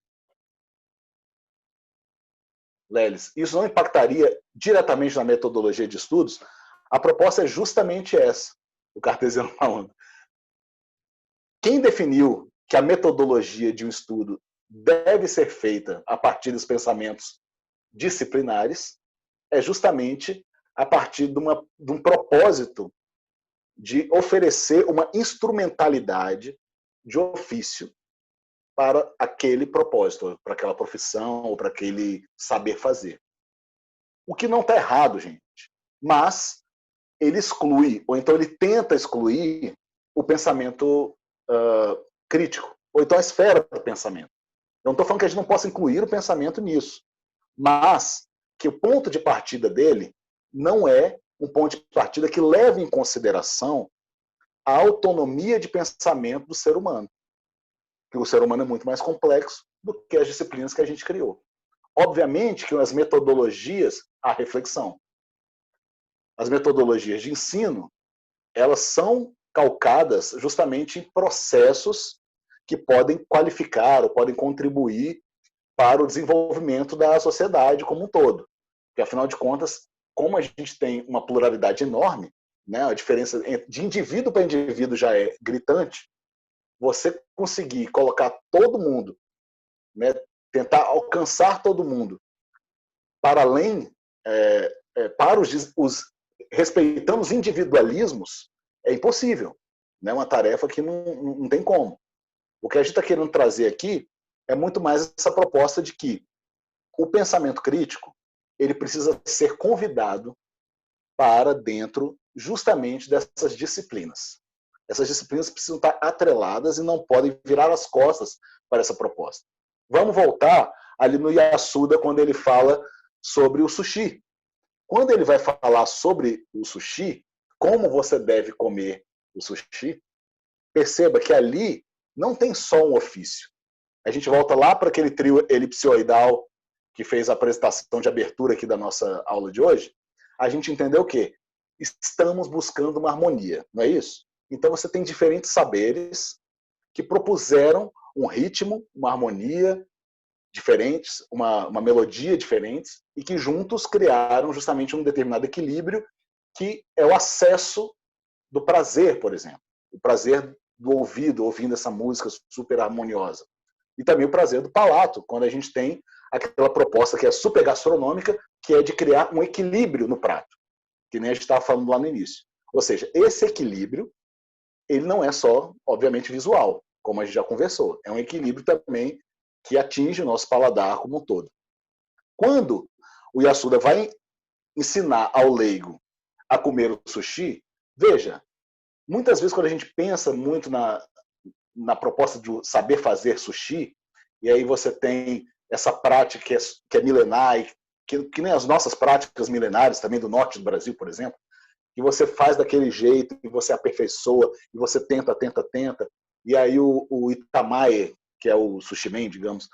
Speaker 1: Lelis, isso não impactaria diretamente na metodologia de estudos? A proposta é justamente essa, o cartesiano falando. Quem definiu que a metodologia de um estudo deve ser feita a partir dos pensamentos disciplinares é justamente a partir de um propósito de oferecer uma instrumentalidade de ofício para aquele propósito, para aquela profissão ou para aquele saber fazer. O que não está errado, gente, mas ele exclui, ou então ele tenta excluir o pensamento crítico, ou então a esfera do pensamento. Eu não estou falando que a gente não possa incluir o pensamento nisso, mas que o ponto de partida dele não é um ponto de partida que leve em consideração a autonomia de pensamento do ser humano. Porque o ser humano é muito mais complexo do que as disciplinas que a gente criou. Obviamente que as metodologias, a reflexão. As metodologias de ensino, elas são calcadas justamente em processos que podem qualificar ou podem contribuir para o desenvolvimento da sociedade como um todo. Porque, afinal de contas, como a gente tem uma pluralidade enorme, né, a diferença de indivíduo para indivíduo já é gritante, você conseguir colocar todo mundo, né, tentar alcançar todo mundo para além, para respeitando os individualismos, é impossível. É uma tarefa que não tem como. O que a gente está querendo trazer aqui é muito mais essa proposta de que o pensamento crítico ele precisa ser convidado para dentro justamente dessas disciplinas. Essas disciplinas precisam estar atreladas e não podem virar as costas para essa proposta. Vamos voltar ali no Yasuda, quando ele fala sobre o sushi. Quando ele vai falar sobre o sushi, como você deve comer o sushi, perceba que ali não tem só um ofício. A gente volta lá para aquele trio elipsoidal que fez a apresentação de abertura aqui da nossa aula de hoje. A gente entendeu o quê? Estamos buscando uma harmonia, não é isso? Então você tem diferentes saberes que propuseram um ritmo, uma harmonia diferentes, uma melodia diferentes e que juntos criaram justamente um determinado equilíbrio que é o acesso do prazer, por exemplo. O prazer do ouvido, ouvindo essa música super harmoniosa. E também o prazer do palato, quando a gente tem aquela proposta que é super gastronômica, que é de criar um equilíbrio no prato, que nem a gente estava falando lá no início. Ou seja, esse equilíbrio, ele não é só, obviamente, visual, como a gente já conversou. É um equilíbrio também que atinge o nosso paladar como um todo. Quando o Yasuda vai ensinar ao leigo a comer o sushi, veja, muitas vezes quando a gente pensa muito na proposta de saber fazer sushi, e aí você tem essa prática que é milenar, que nem as nossas práticas milenares também do norte do Brasil, por exemplo, que você faz daquele jeito, e você aperfeiçoa, e você tenta, e aí o Itamae, que é o sushi man, digamos,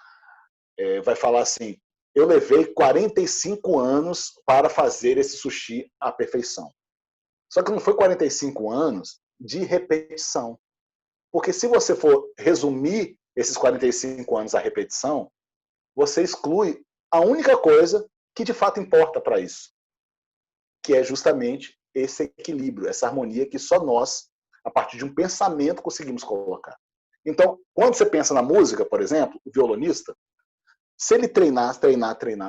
Speaker 1: vai falar assim, eu levei 45 anos para fazer esse sushi à perfeição. Só que não foi 45 anos de repetição. Porque se você for resumir esses 45 anos à repetição, você exclui a única coisa que de fato importa para isso, que é justamente esse equilíbrio, essa harmonia que só nós, a partir de um pensamento, conseguimos colocar. Então, quando você pensa na música, por exemplo, o violonista, Se ele treinar,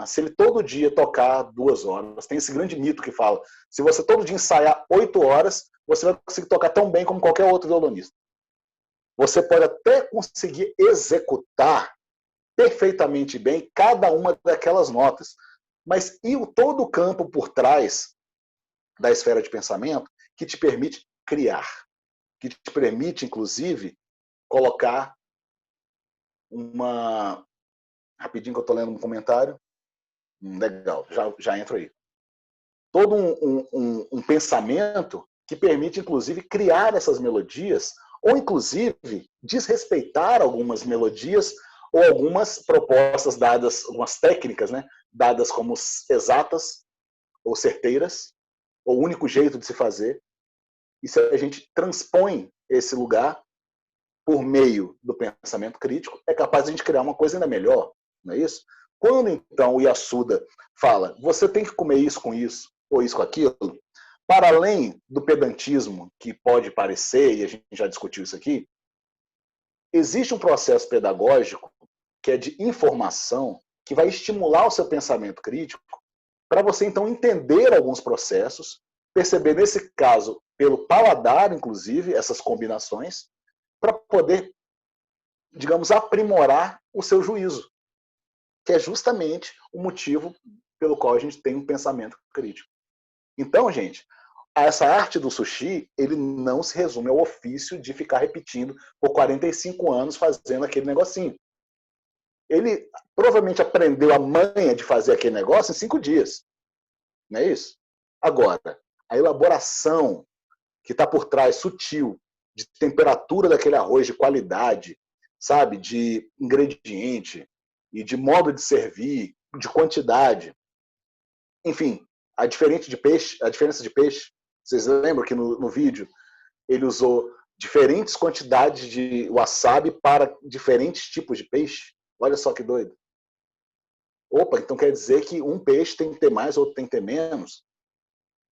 Speaker 1: se ele todo dia tocar 2 horas, tem esse grande mito que fala, se você todo dia ensaiar 8 horas, você vai conseguir tocar tão bem como qualquer outro violonista. Você pode até conseguir executar perfeitamente bem cada uma daquelas notas, mas e todo o campo por trás da esfera de pensamento que te permite criar, que te permite, inclusive, colocar uma... Rapidinho que eu estou lendo um comentário. Legal, já entro aí. Todo um pensamento que permite, inclusive, criar essas melodias, ou, inclusive, desrespeitar algumas melodias ou algumas propostas dadas, algumas técnicas, né, dadas como exatas ou certeiras, ou o único jeito de se fazer. E se a gente transpõe esse lugar por meio do pensamento crítico, é capaz de a gente criar uma coisa ainda melhor, não é isso? Quando, então, o Yasuda fala, você tem que comer isso com isso, ou isso com aquilo, para além do pedantismo que pode parecer, e a gente já discutiu isso aqui, existe um processo pedagógico que é de informação, que vai estimular o seu pensamento crítico, para você, então, entender alguns processos, perceber, nesse caso, pelo paladar, inclusive, essas combinações, para poder, digamos, aprimorar o seu juízo, que é justamente o motivo pelo qual a gente tem um pensamento crítico. Então, gente, essa arte do sushi, ele não se resume ao ofício de ficar repetindo por 45 anos fazendo aquele negocinho. Ele provavelmente aprendeu a manha de fazer aquele negócio em 5 dias. Não é isso? Agora, a elaboração que está por trás, sutil, de temperatura daquele arroz, de qualidade, sabe, de ingrediente e de modo de servir, de quantidade. Enfim, a diferença de peixe, vocês lembram que no vídeo ele usou diferentes quantidades de wasabi para diferentes tipos de peixe? Olha só que doido. Opa, então quer dizer que um peixe tem que ter mais, outro tem que ter menos?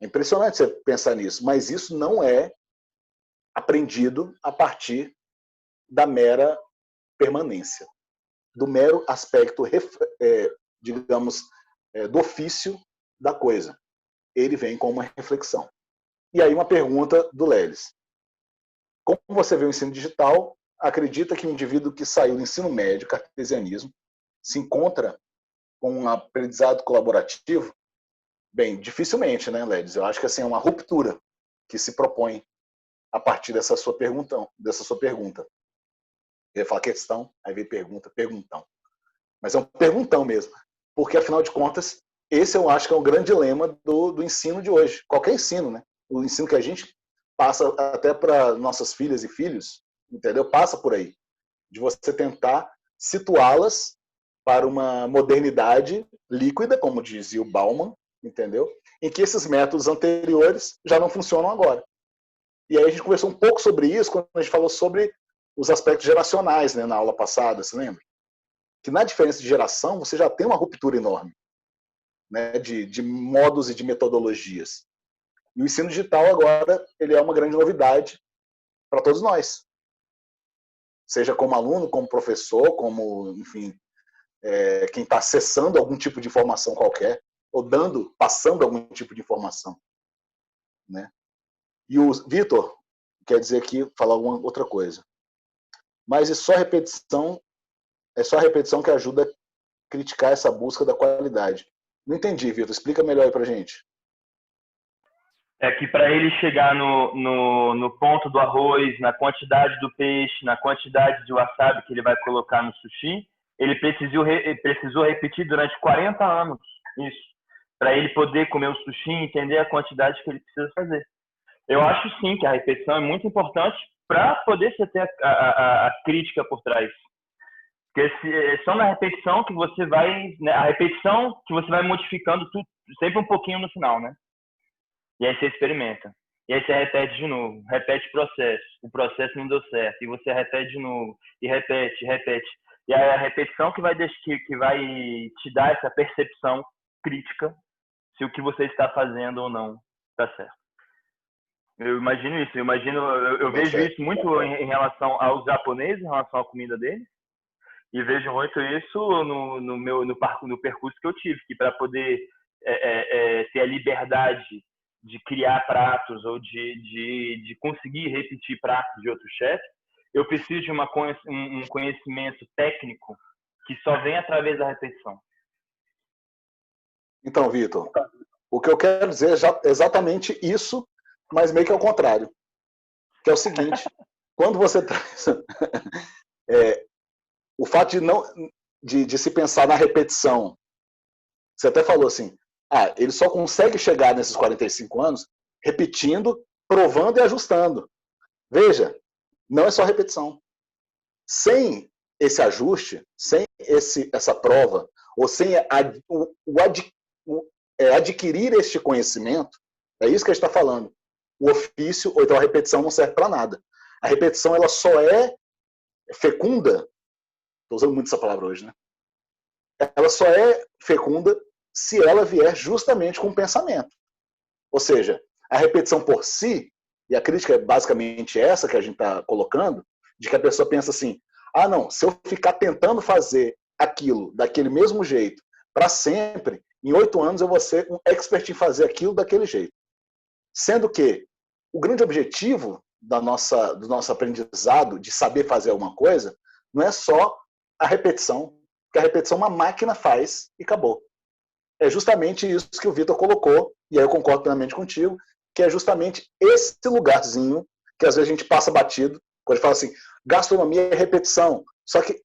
Speaker 1: É impressionante você pensar nisso, mas isso não é aprendido a partir da mera permanência, do mero aspecto, digamos, do ofício da coisa. Ele vem com uma reflexão. E aí uma pergunta do Lelis. Como você vê o ensino digital, acredita que o indivíduo que saiu do ensino médio, cartesianismo, se encontra com um aprendizado colaborativo? Bem, dificilmente, né, Lelis? Eu acho que assim, é uma ruptura que se propõe a partir dessa sua pergunta. Eu ia falar questão, aí veio pergunta, perguntão. Mas é um perguntão mesmo. Porque, afinal de contas, esse eu acho que é um grande dilema do ensino de hoje. Qualquer ensino, né? O ensino que a gente passa até para nossas filhas e filhos, entendeu? Passa por aí. De você tentar situá-las para uma modernidade líquida, como dizia o Bauman, entendeu? Em que esses métodos anteriores já não funcionam agora. E aí a gente conversou um pouco sobre isso quando a gente falou sobre os aspectos geracionais, né, na aula passada, você lembra? Que na diferença de geração você já tem uma ruptura enorme, né, de modos e de metodologias. E o ensino digital agora ele é uma grande novidade para todos nós. Seja como aluno, como professor, como, enfim, quem está acessando algum tipo de informação qualquer, ou passando algum tipo de informação. Né? E o Vitor quer dizer aqui, falar alguma outra coisa. Mas é só a repetição que ajuda a criticar essa busca da qualidade. Não entendi, Vitor. Explica melhor aí pra gente.
Speaker 3: É que para ele chegar no ponto do arroz, na quantidade do peixe, na quantidade de wasabi que ele vai colocar no sushi, ele precisou repetir durante 40 anos isso, para ele poder comer o sushi e entender a quantidade que ele precisa fazer. Eu acho sim que a repetição é muito importante para poder você ter a crítica por trás. Porque é só na repetição que você vai, né, a repetição que você vai modificando tudo, sempre um pouquinho no final, né? E aí você experimenta. E aí você repete de novo, repete o processo não deu certo, e você repete de novo, e repete. E aí a repetição que vai te dar essa percepção crítica se o que você está fazendo ou não está certo. Eu imagino isso, eu vejo isso muito em relação aos japoneses, em relação à comida deles, E vejo muito isso no percurso que eu tive, que para poder ter a liberdade de criar pratos ou de conseguir repetir pratos de outros chefes, eu preciso de um conhecimento técnico que só vem através da repetição.
Speaker 1: Então, Vitor, o que eu quero dizer é exatamente isso, mas meio que ao contrário. Que é o seguinte, quando você traz o fato de se pensar na repetição, você até falou assim, ele só consegue chegar nesses 45 anos repetindo, provando e ajustando. Veja, não é só repetição. Sem esse ajuste, sem essa prova, ou sem adquirir este conhecimento, é isso que a gente está falando. O ofício, ou então a repetição, não serve para nada. A repetição ela só é fecunda, estou usando muito essa palavra hoje, né? Ela só é fecunda se ela vier justamente com o pensamento. Ou seja, a repetição por si, e a crítica é basicamente essa que a gente está colocando, de que a pessoa pensa assim, não, se eu ficar tentando fazer aquilo daquele mesmo jeito para sempre, em 8 anos eu vou ser um expert em fazer aquilo daquele jeito. Sendo que o grande objetivo do nosso aprendizado, de saber fazer alguma coisa, não é só a repetição, porque a repetição uma máquina faz e acabou. É justamente isso que o Vitor colocou, e aí eu concordo plenamente contigo, que é justamente esse lugarzinho que às vezes a gente passa batido, quando a gente fala assim, gastronomia é repetição. Só que,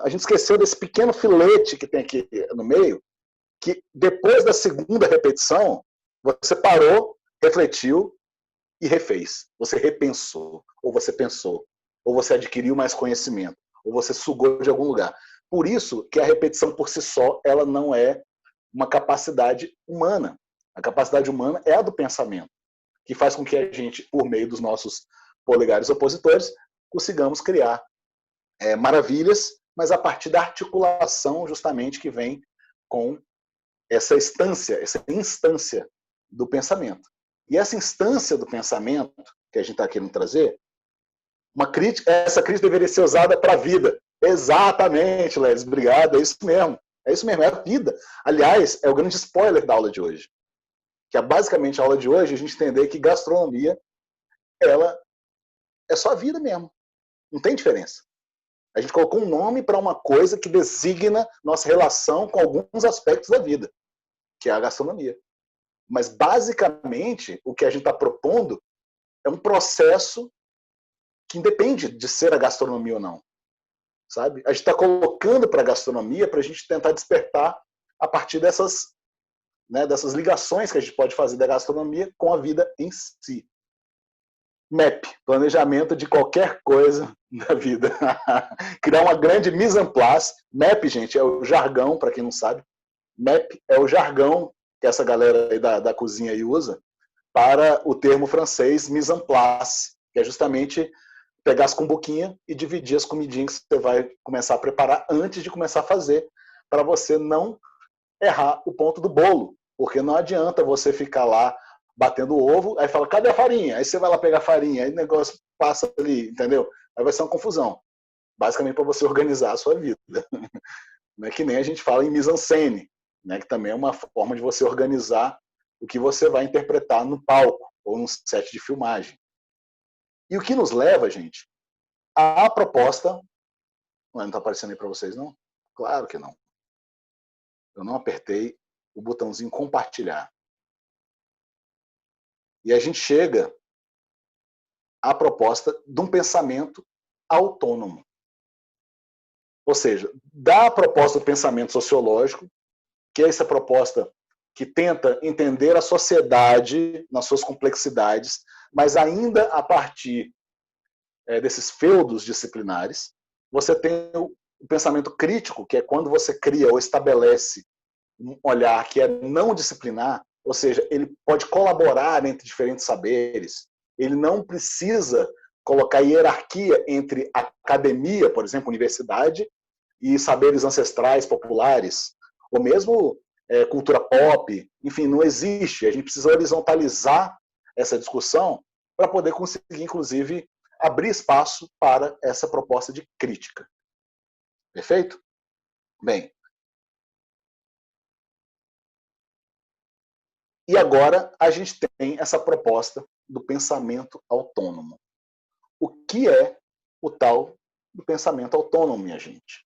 Speaker 1: a gente esqueceu desse pequeno filete que tem aqui no meio, que depois da segunda repetição, você parou, refletiu e refez. Você repensou, ou você pensou, ou você adquiriu mais conhecimento, ou você sugou de algum lugar. Por isso que a repetição por si só, ela não é uma capacidade humana. A capacidade humana é a do pensamento, que faz com que a gente, por meio dos nossos polegares opositores, consigamos criar maravilhas, mas a partir da articulação justamente que vem com essa instância do pensamento. E essa instância do pensamento que a gente está querendo trazer, essa crítica deveria ser usada para a vida. Exatamente, Lelis, obrigado, é isso mesmo. É isso mesmo, é a vida. Aliás, é o grande spoiler da aula de hoje. Que é basicamente a aula de hoje, a gente entender que gastronomia, ela é só a vida mesmo. Não tem diferença. A gente colocou um nome para uma coisa que designa nossa relação com alguns aspectos da vida, que é a gastronomia. Mas, basicamente, o que a gente está propondo é um processo que independe de ser a gastronomia ou não. Sabe? A gente está colocando para a gastronomia para a gente tentar despertar a partir dessas ligações que a gente pode fazer da gastronomia com a vida em si. MAP, planejamento de qualquer coisa da vida. Criar uma grande mise en place. MAP, gente, é o jargão, para quem não sabe. MAP é o jargão que essa galera aí da cozinha aí usa para o termo francês mise en place, que é justamente pegar as cumbuquinhas e dividir as comidinhas que você vai começar a preparar antes de começar a fazer, para você não errar o ponto do bolo. Porque não adianta você ficar lá batendo o ovo, aí fala, cadê a farinha? Aí você vai lá pegar a farinha, aí o negócio passa ali, entendeu? Aí vai ser uma confusão. Basicamente para você organizar a sua vida. Não é que nem a gente fala em mise-en-scène, né? Que também é uma forma de você organizar o que você vai interpretar no palco ou num set de filmagem. E o que nos leva, gente, à proposta... Não está aparecendo aí para vocês, não? Claro que não. Eu não apertei o botãozinho compartilhar. E a gente chega à proposta de um pensamento autônomo. Ou seja, da proposta do pensamento sociológico, que é essa proposta que tenta entender a sociedade nas suas complexidades, mas ainda a partir desses feudos disciplinares. Você tem o pensamento crítico, que é quando você cria ou estabelece um olhar que é não disciplinar, ou seja, ele pode colaborar entre diferentes saberes, ele não precisa colocar hierarquia entre academia, por exemplo, universidade, e saberes ancestrais, populares, ou mesmo cultura pop, enfim, não existe. A gente precisa horizontalizar essa discussão para poder conseguir, inclusive, abrir espaço para essa proposta de crítica. Perfeito? Bem, e agora a gente tem essa proposta do pensamento autônomo. O que é o tal do pensamento autônomo, minha gente?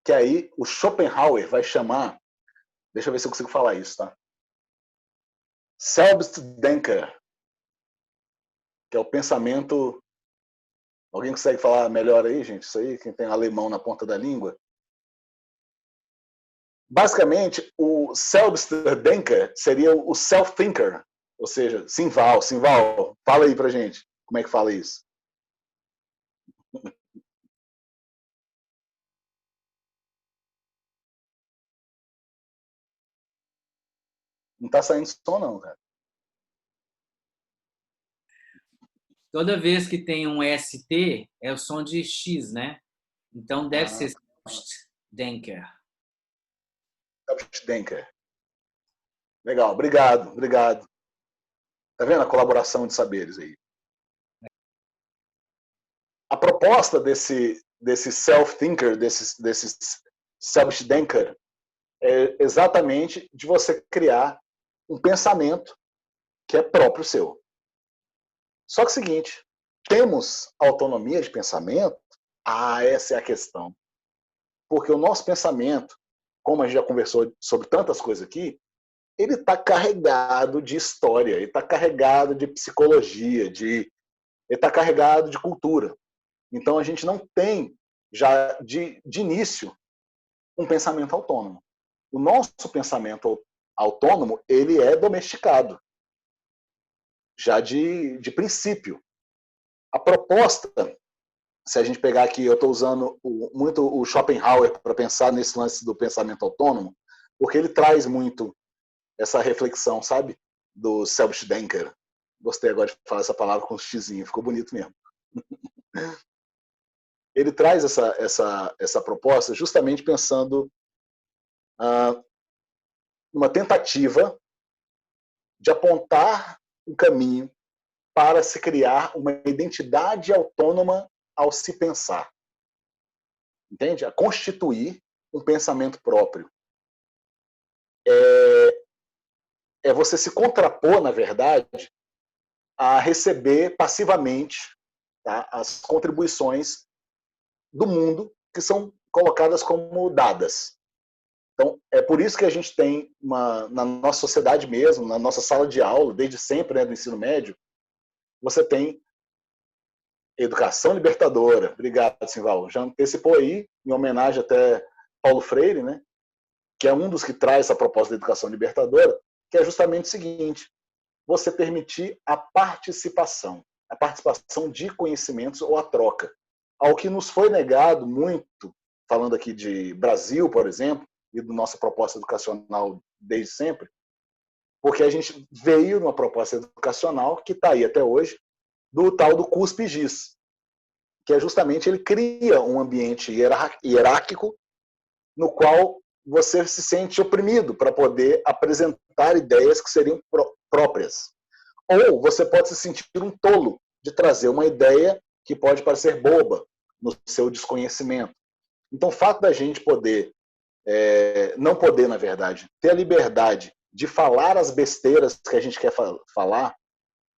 Speaker 1: Que aí o Schopenhauer vai chamar, deixa eu ver se eu consigo falar isso, tá? Selbstdenker, que é o pensamento. Alguém consegue falar melhor aí, gente? Isso aí, quem tem alemão na ponta da língua? Basicamente, o Selbstdenker seria o self-thinker, ou seja, Simval, fala aí pra gente, como é que fala isso? Não tá saindo som não, cara.
Speaker 4: Toda vez que tem um ST, é o som de X, né? Então deve ser Denker.
Speaker 1: Selbstdenker. Legal, obrigado. Tá vendo a colaboração de saberes aí? A proposta desse self-thinker, desse Selbstdenker, é exatamente de você criar um pensamento que é próprio seu. Só que é o seguinte, temos autonomia de pensamento? Essa é a questão. Porque o nosso pensamento, como a gente já conversou sobre tantas coisas aqui, ele está carregado de história, ele está carregado de psicologia, ele está carregado de cultura. Então a gente não tem, já de início, um pensamento autônomo. O nosso pensamento autônomo, ele é domesticado, já de princípio. A proposta, se a gente pegar aqui, eu estou usando muito o Schopenhauer para pensar nesse lance do pensamento autônomo, porque ele traz muito essa reflexão, sabe? Do Selbstdenker. Gostei agora de falar essa palavra com um xizinho, ficou bonito mesmo. Ele traz essa proposta justamente pensando numa tentativa de apontar um caminho para se criar uma identidade autônoma ao se pensar. Entende? A constituir um pensamento próprio. É você se contrapor, na verdade, a receber passivamente, tá, as contribuições do mundo que são colocadas como dadas. Então, é por isso que a gente tem, na nossa sociedade mesmo, na nossa sala de aula, desde sempre, né, do ensino médio, você tem educação libertadora. Obrigado, Simval. Já antecipou aí, em homenagem até Paulo Freire, né, que é um dos que traz essa proposta da educação libertadora, que é justamente o seguinte: você permitir a participação de conhecimentos ou a troca. Ao que nos foi negado muito, falando aqui de Brasil, por exemplo, e da nossa proposta educacional desde sempre, porque a gente veio numa proposta educacional que está aí até hoje, do tal do CUSP-GIS, que é justamente ele cria um ambiente hierárquico no qual você se sente oprimido para poder apresentar ideias que seriam próprias. Ou você pode se sentir um tolo de trazer uma ideia que pode parecer boba no seu desconhecimento. Então, o fato da gente poder, não poder, na verdade, ter a liberdade de falar as besteiras que a gente quer falar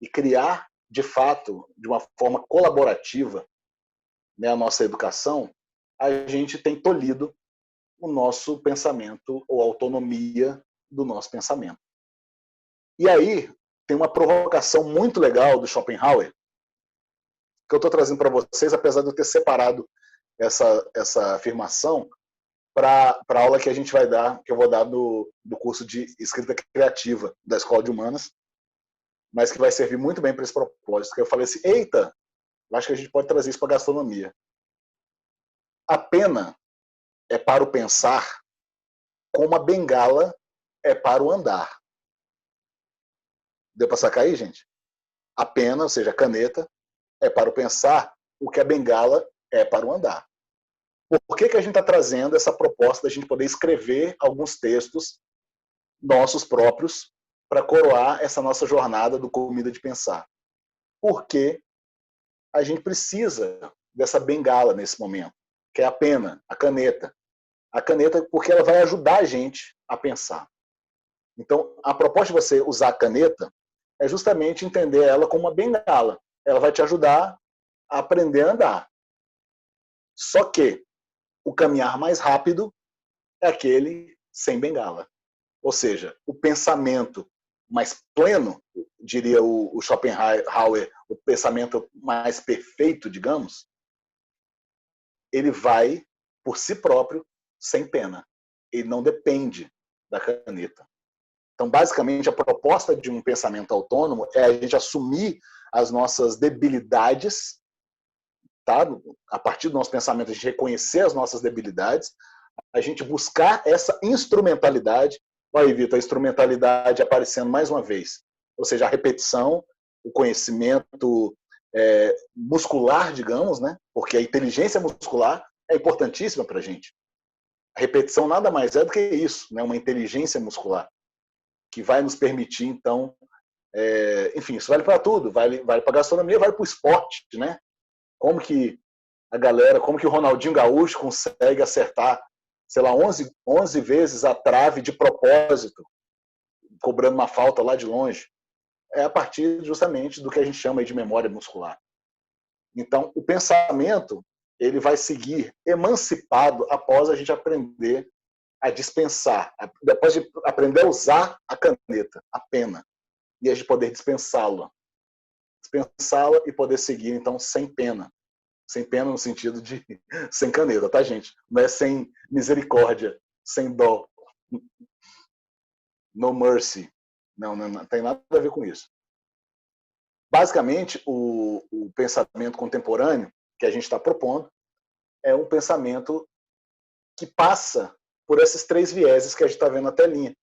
Speaker 1: e criar, de fato, de uma forma colaborativa, né, a nossa educação, a gente tem tolhido o nosso pensamento ou a autonomia do nosso pensamento. E aí tem uma provocação muito legal do Schopenhauer que eu estou trazendo para vocês, apesar de eu ter separado essa afirmação para a aula que a gente vai dar, que eu vou dar do curso de escrita criativa da Escola de Humanas, mas que vai servir muito bem para esse propósito. Que eu falei assim, eita, acho que a gente pode trazer isso para a gastronomia. A pena é para o pensar, como a bengala é para o andar. Deu para sacar aí, gente? A pena, ou seja, a caneta, é para o pensar, o que a bengala é para o andar. Por que a gente está trazendo essa proposta da gente poder escrever alguns textos nossos próprios para coroar essa nossa jornada do Comida de Pensar? Porque a gente precisa dessa bengala nesse momento. que é a pena, a caneta. A caneta porque ela vai ajudar a gente a pensar. Então, a proposta de você usar a caneta é justamente entender ela como uma bengala. Ela vai te ajudar a aprender a andar. Só que o caminhar mais rápido é aquele sem bengala. Ou seja, o pensamento mais pleno, diria o Schopenhauer, o pensamento mais perfeito, digamos, ele vai por si próprio, sem pena. Ele não depende da caneta. Então, basicamente, a proposta de um pensamento autônomo é a gente assumir as nossas debilidades, tá? A partir do nosso pensamento, a gente reconhecer as nossas debilidades, a gente buscar essa instrumentalidade. Olha aí, Vitor, a instrumentalidade aparecendo mais uma vez. Ou seja, a repetição, o conhecimento muscular, digamos, né? Porque a inteligência muscular é importantíssima para a gente. A repetição nada mais é do que isso, né? Uma inteligência muscular que vai nos permitir, então, enfim, isso vale para tudo, vale para a gastronomia, vale para o esporte, né? Como que a galera, como que o Ronaldinho Gaúcho consegue acertar, sei lá, 11 vezes a trave de propósito, cobrando uma falta lá de longe? É a partir justamente do que a gente chama de memória muscular. Então, o pensamento ele vai seguir emancipado após a gente aprender a dispensar, depois de aprender a usar a caneta, a pena, e a gente poder dispensá-la e poder seguir, então, sem pena. Sem pena no sentido de sem caneta, tá, gente? Não é sem misericórdia, sem dó. No mercy. Não tem nada a ver com isso. Basicamente, o pensamento contemporâneo que a gente está propondo é um pensamento que passa por esses 3 vieses que a gente está vendo na telinha,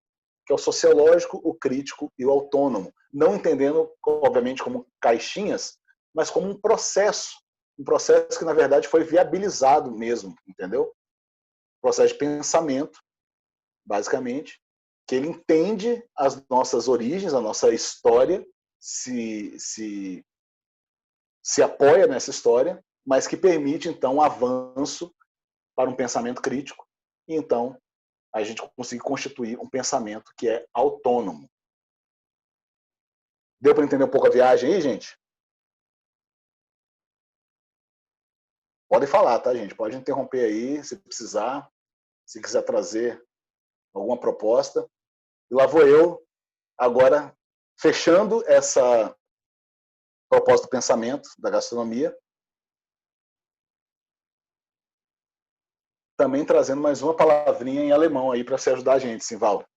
Speaker 1: que é o sociológico, o crítico e o autônomo. Não entendendo, obviamente, como caixinhas, mas como um processo que, na verdade, foi viabilizado mesmo, entendeu? Processo de pensamento, basicamente, que ele entende as nossas origens, a nossa história, se apoia nessa história, mas que permite, então, um avanço para um pensamento crítico e, então, a gente conseguir constituir um pensamento que é autônomo. Deu para entender um pouco a viagem aí, gente? Podem falar, tá, gente? Pode interromper aí, se precisar, se quiser trazer alguma proposta. E lá vou eu, agora, fechando essa proposta do pensamento da gastronomia, também trazendo mais uma palavrinha em alemão aí para você ajudar a gente, Simval.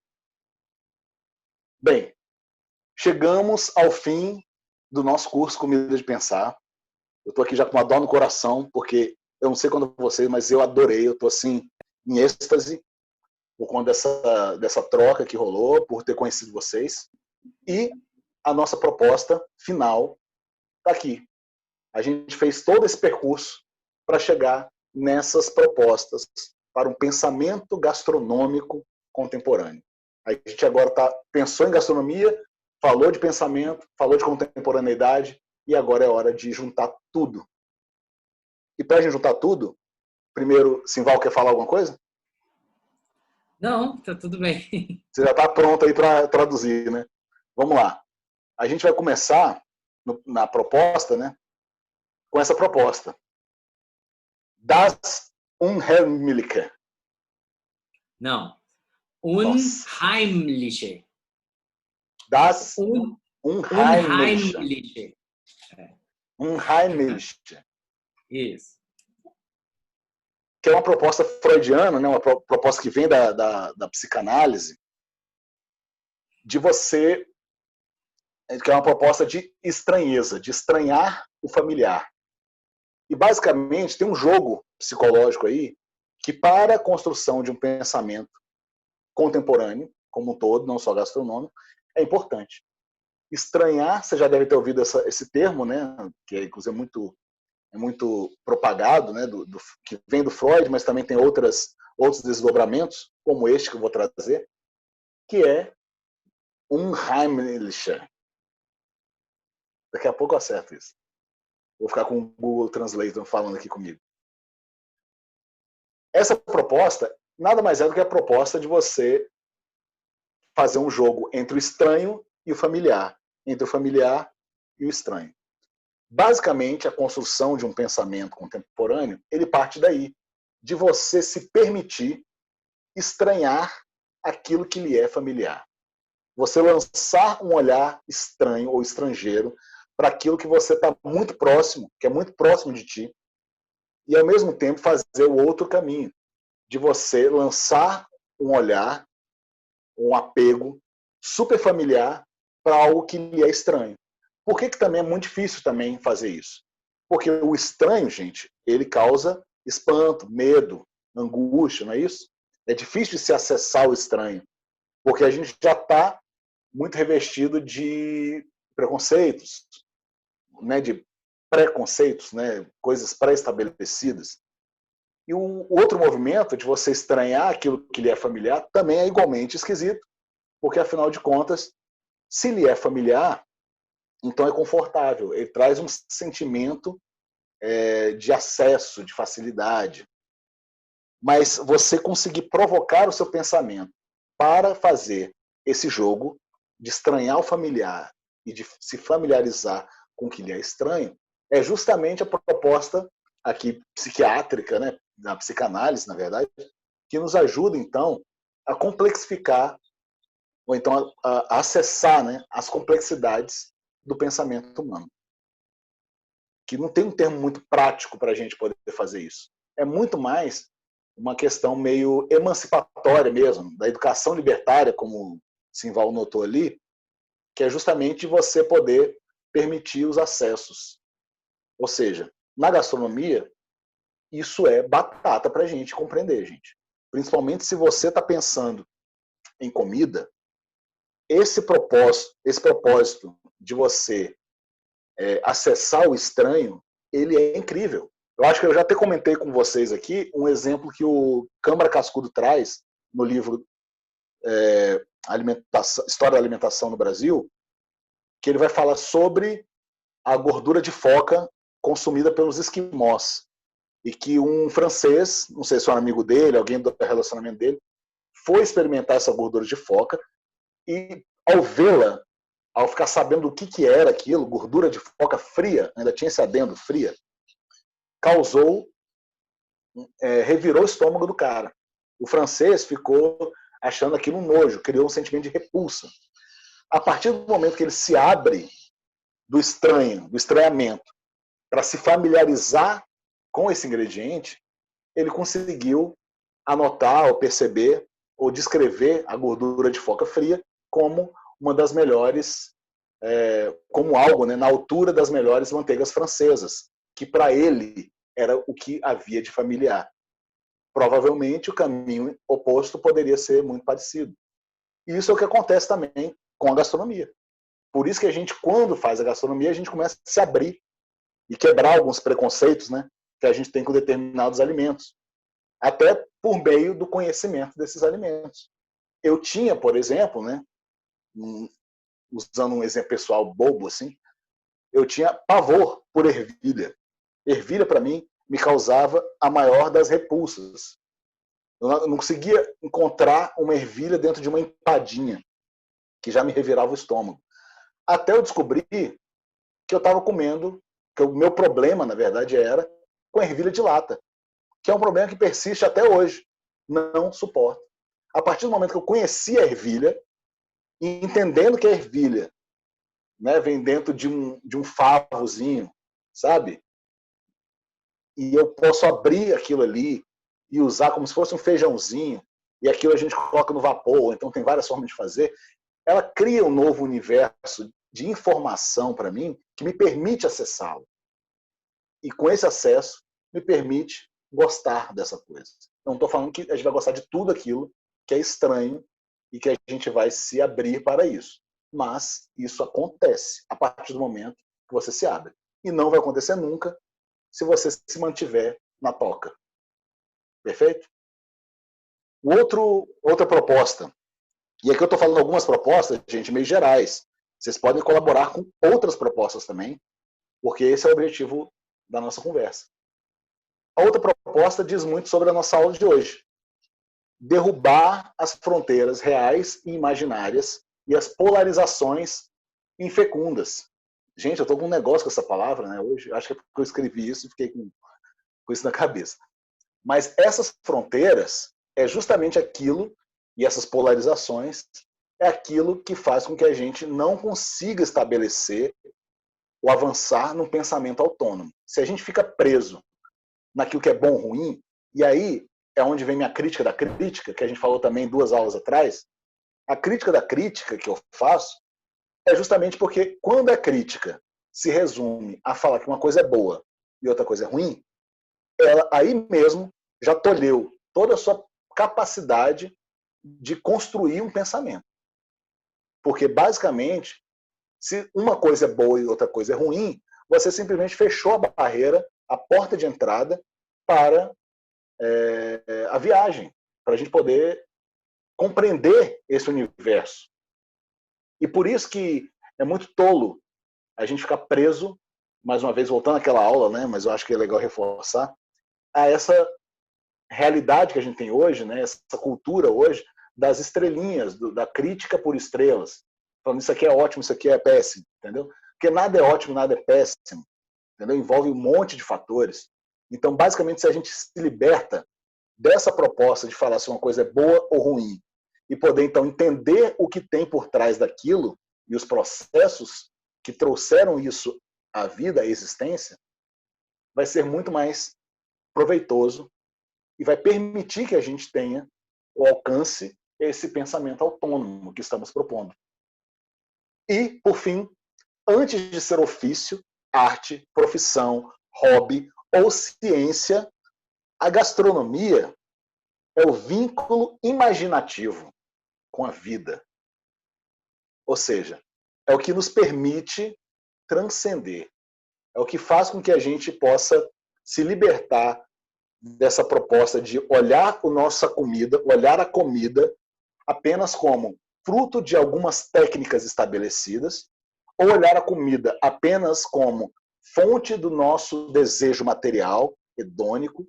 Speaker 1: Bem, chegamos ao fim do nosso curso Comida de Pensar. Eu estou aqui já com uma dor no coração, porque eu não sei quando vocês, mas eu adorei. Eu estou assim, em êxtase, por conta dessa troca que rolou, por ter conhecido vocês. E a nossa proposta final está aqui. A gente fez todo esse percurso para chegar nessas propostas para um pensamento gastronômico contemporâneo. A gente agora pensou em gastronomia, falou de pensamento, falou de contemporaneidade, e agora é hora de juntar tudo. E para a gente juntar tudo, primeiro, Simval, quer falar alguma coisa?
Speaker 4: Não, tá tudo bem.
Speaker 1: Você já está pronto aí para traduzir, né? Vamos lá. A gente vai começar na proposta, né? Com essa proposta. Das Unheimliche.
Speaker 4: Não. Unheimliche.
Speaker 1: Das Unheimliche.
Speaker 4: Unheimliche.
Speaker 1: Unheimliche.
Speaker 4: Isso.
Speaker 1: Que é uma proposta freudiana, né? Uma proposta que vem da psicanálise, de você, que é uma proposta de estranheza, de estranhar o familiar. E, basicamente, tem um jogo psicológico aí que, para a construção de um pensamento contemporâneo, como um todo, não só gastronômico, é importante. Estranhar, você já deve ter ouvido esse termo, né? Que é, inclusive, muito propagado, né? Que vem do Freud, mas também tem outros desdobramentos, como este que eu vou trazer, que é Unheimliche. Daqui a pouco eu acerto isso. Vou ficar com o Google Translator falando aqui comigo. Essa proposta nada mais é do que a proposta de você fazer um jogo entre o estranho e o familiar, entre o familiar e o estranho. Basicamente, a construção de um pensamento contemporâneo, ele parte daí, de você se permitir estranhar aquilo que lhe é familiar. Você lançar um olhar estranho ou estrangeiro para aquilo que você está muito próximo, que é muito próximo de ti, e ao mesmo tempo fazer o outro caminho, de você lançar um olhar, um apego super familiar para algo que lhe é estranho. Por que também é muito difícil também fazer isso? Porque o estranho, gente, ele causa espanto, medo, angústia, não é isso? É difícil de se acessar o estranho, porque a gente já está muito revestido de preconceitos, né, de preconceitos, né, coisas pré-estabelecidas. E o outro movimento de você estranhar aquilo que lhe é familiar também é igualmente esquisito, porque afinal de contas, se lhe é familiar, então é confortável, ele traz um sentimento de acesso, de facilidade. Mas você conseguir provocar o seu pensamento para fazer esse jogo de estranhar o familiar e de se familiarizar com o que lhe é estranho, é justamente a proposta aqui psiquiátrica, né, da psicanálise, na verdade, que nos ajuda, então, a complexificar, ou então a acessar, né, as complexidades do pensamento humano. Que não tem um termo muito prático para a gente poder fazer isso. É muito mais uma questão meio emancipatória mesmo, da educação libertária, como Simval notou ali, que é justamente você poder permitir os acessos. Ou seja, na gastronomia, isso é batata para a gente compreender, gente. Principalmente se você está pensando em comida, esse propósito de você acessar o estranho, ele é incrível. Eu acho que eu já até comentei com vocês aqui um exemplo que o Câmara Cascudo traz no livro História da Alimentação no Brasil, que ele vai falar sobre a gordura de foca consumida pelos esquimós. E que um francês, não sei se é um amigo dele, alguém do relacionamento dele, foi experimentar essa gordura de foca e, ao vê-la, ao ficar sabendo o que era aquilo, gordura de foca fria, ainda tinha esse adendo, fria, revirou o estômago do cara. O francês ficou achando aquilo um nojo, criou um sentimento de repulsa. A partir do momento que ele se abre do estranhamento, para se familiarizar com esse ingrediente, ele conseguiu anotar, ou perceber, ou descrever a gordura de foca fria como uma das melhores, como algo, né, na altura das melhores manteigas francesas, que para ele era o que havia de familiar. Provavelmente o caminho oposto poderia ser muito parecido. E isso é o que acontece também com a gastronomia. Por isso que a gente, quando faz a gastronomia, a gente começa a se abrir e quebrar alguns preconceitos, né, que a gente tem com determinados alimentos, até por meio do conhecimento desses alimentos. Eu tinha, por exemplo, né, usando um exemplo pessoal bobo assim, eu tinha pavor por ervilha. Ervilha, para mim, me causava a maior das repulsas. Eu não conseguia encontrar uma ervilha dentro de uma empadinha, que já me revirava o estômago. Até eu descobri que eu estava comendo, que o meu problema, na verdade, era com ervilha de lata, que é um problema que persiste até hoje. Não suporto. A partir do momento que eu conheci a ervilha, e entendendo que a ervilha, né, vem dentro de um favozinho, sabe? E eu posso abrir aquilo ali e usar como se fosse um feijãozinho, e aquilo a gente coloca no vapor, então tem várias formas de fazer. Ela cria um novo universo de informação para mim que me permite acessá-lo. E com esse acesso, me permite gostar dessa coisa. Não estou falando que a gente vai gostar de tudo aquilo que é estranho e que a gente vai se abrir para isso. Mas isso acontece a partir do momento que você se abre. E não vai acontecer nunca se você se mantiver na toca. Perfeito? Outra proposta. E aqui eu estou falando algumas propostas, gente, meio gerais. Vocês podem colaborar com outras propostas também, porque esse é o objetivo da nossa conversa. a outra proposta diz muito sobre a nossa aula de hoje. Derrubar as fronteiras reais e imaginárias e as polarizações infecundas. Gente, eu estou com um negócio com essa palavra, né, hoje. Acho que é porque eu escrevi isso e fiquei com isso na cabeça. Mas essas fronteiras é justamente aquilo, e essas polarizações, é aquilo que faz com que a gente não consiga estabelecer ou avançar num pensamento autônomo. Se a gente fica preso naquilo que é bom ou ruim, e aí é onde vem minha crítica da crítica, que a gente falou também 2 aulas atrás, a crítica da crítica que eu faço é justamente porque quando a crítica se resume a falar que uma coisa é boa e outra coisa é ruim, ela aí mesmo já tolheu toda a sua capacidade de construir um pensamento. Porque, basicamente, se uma coisa é boa e outra coisa é ruim, você simplesmente fechou a barreira, a porta de entrada para a viagem, para a gente poder compreender esse universo. E por isso que é muito tolo a gente ficar preso, mais uma vez, voltando àquela aula, né, mas eu acho que é legal reforçar, a essa realidade que a gente tem hoje, né, essa cultura hoje, das estrelinhas, da crítica por estrelas. Falando, isso aqui é ótimo, isso aqui é péssimo, entendeu? Porque nada é ótimo, nada é péssimo, entendeu? Envolve um monte de fatores. Então, basicamente, se a gente se liberta dessa proposta de falar se uma coisa é boa ou ruim, e poder, então, entender o que tem por trás daquilo e os processos que trouxeram isso à vida, à existência, vai ser muito mais proveitoso e vai permitir que a gente tenha ou alcance esse pensamento autônomo que estamos propondo. E, por fim, antes de ser ofício, arte, profissão, hobby ou ciência, a gastronomia é o vínculo imaginativo com a vida. Ou seja, é o que nos permite transcender. É o que faz com que a gente possa se libertar dessa proposta de olhar a nossa comida, olhar a comida apenas como fruto de algumas técnicas estabelecidas, ou olhar a comida apenas como fonte do nosso desejo material, hedônico,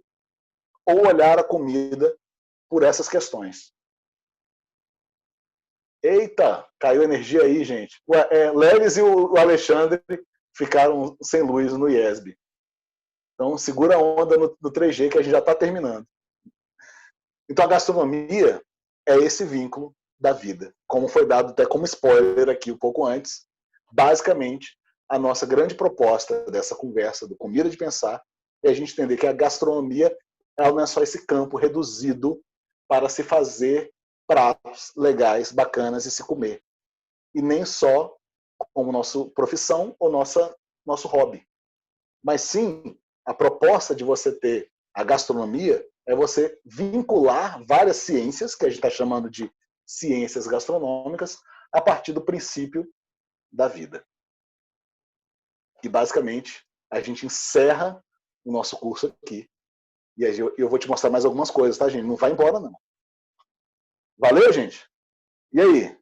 Speaker 1: ou olhar a comida por essas questões. Eita, caiu energia aí, gente. Lelis e o Alexandre ficaram sem luz no IESB. Então, segura a onda no 3G que a gente já está terminando. Então, a gastronomia é esse vínculo da vida. Como foi dado até como spoiler aqui um pouco antes, basicamente, a nossa grande proposta dessa conversa do Comida de Pensar é a gente entender que a gastronomia ela não é só esse campo reduzido para se fazer pratos legais, bacanas e se comer. E nem só como nossa profissão ou nosso hobby. Mas sim, a proposta de você ter a gastronomia é você vincular várias ciências, que a gente está chamando de ciências gastronômicas, a partir do princípio da vida. E, basicamente, a gente encerra o nosso curso aqui. E aí eu vou te mostrar mais algumas coisas, tá, gente? Não vai embora, não. Valeu, gente? E aí?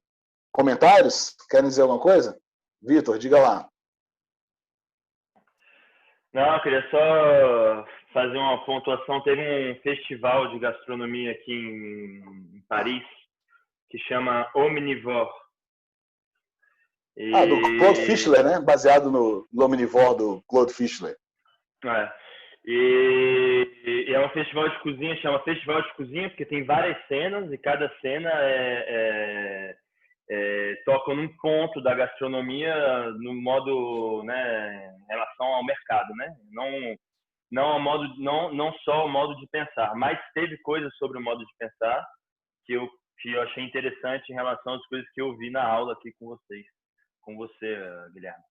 Speaker 1: Comentários? Querem dizer alguma coisa? Vitor, diga lá.
Speaker 3: Não, eu queria só fazer uma pontuação. Teve um festival de gastronomia aqui em Paris que chama Omnivore.
Speaker 1: Do Claude Fischler, né? Baseado no Omnivore do Claude Fischler.
Speaker 3: E é um festival de cozinha, chama Festival de Cozinha, porque tem várias cenas e cada cena toca num ponto da gastronomia no modo, né, em relação ao mercado, né? Não só o modo de pensar, mas teve coisas sobre o modo de pensar que eu achei interessante em relação às coisas que eu vi na aula aqui com você, Guilherme.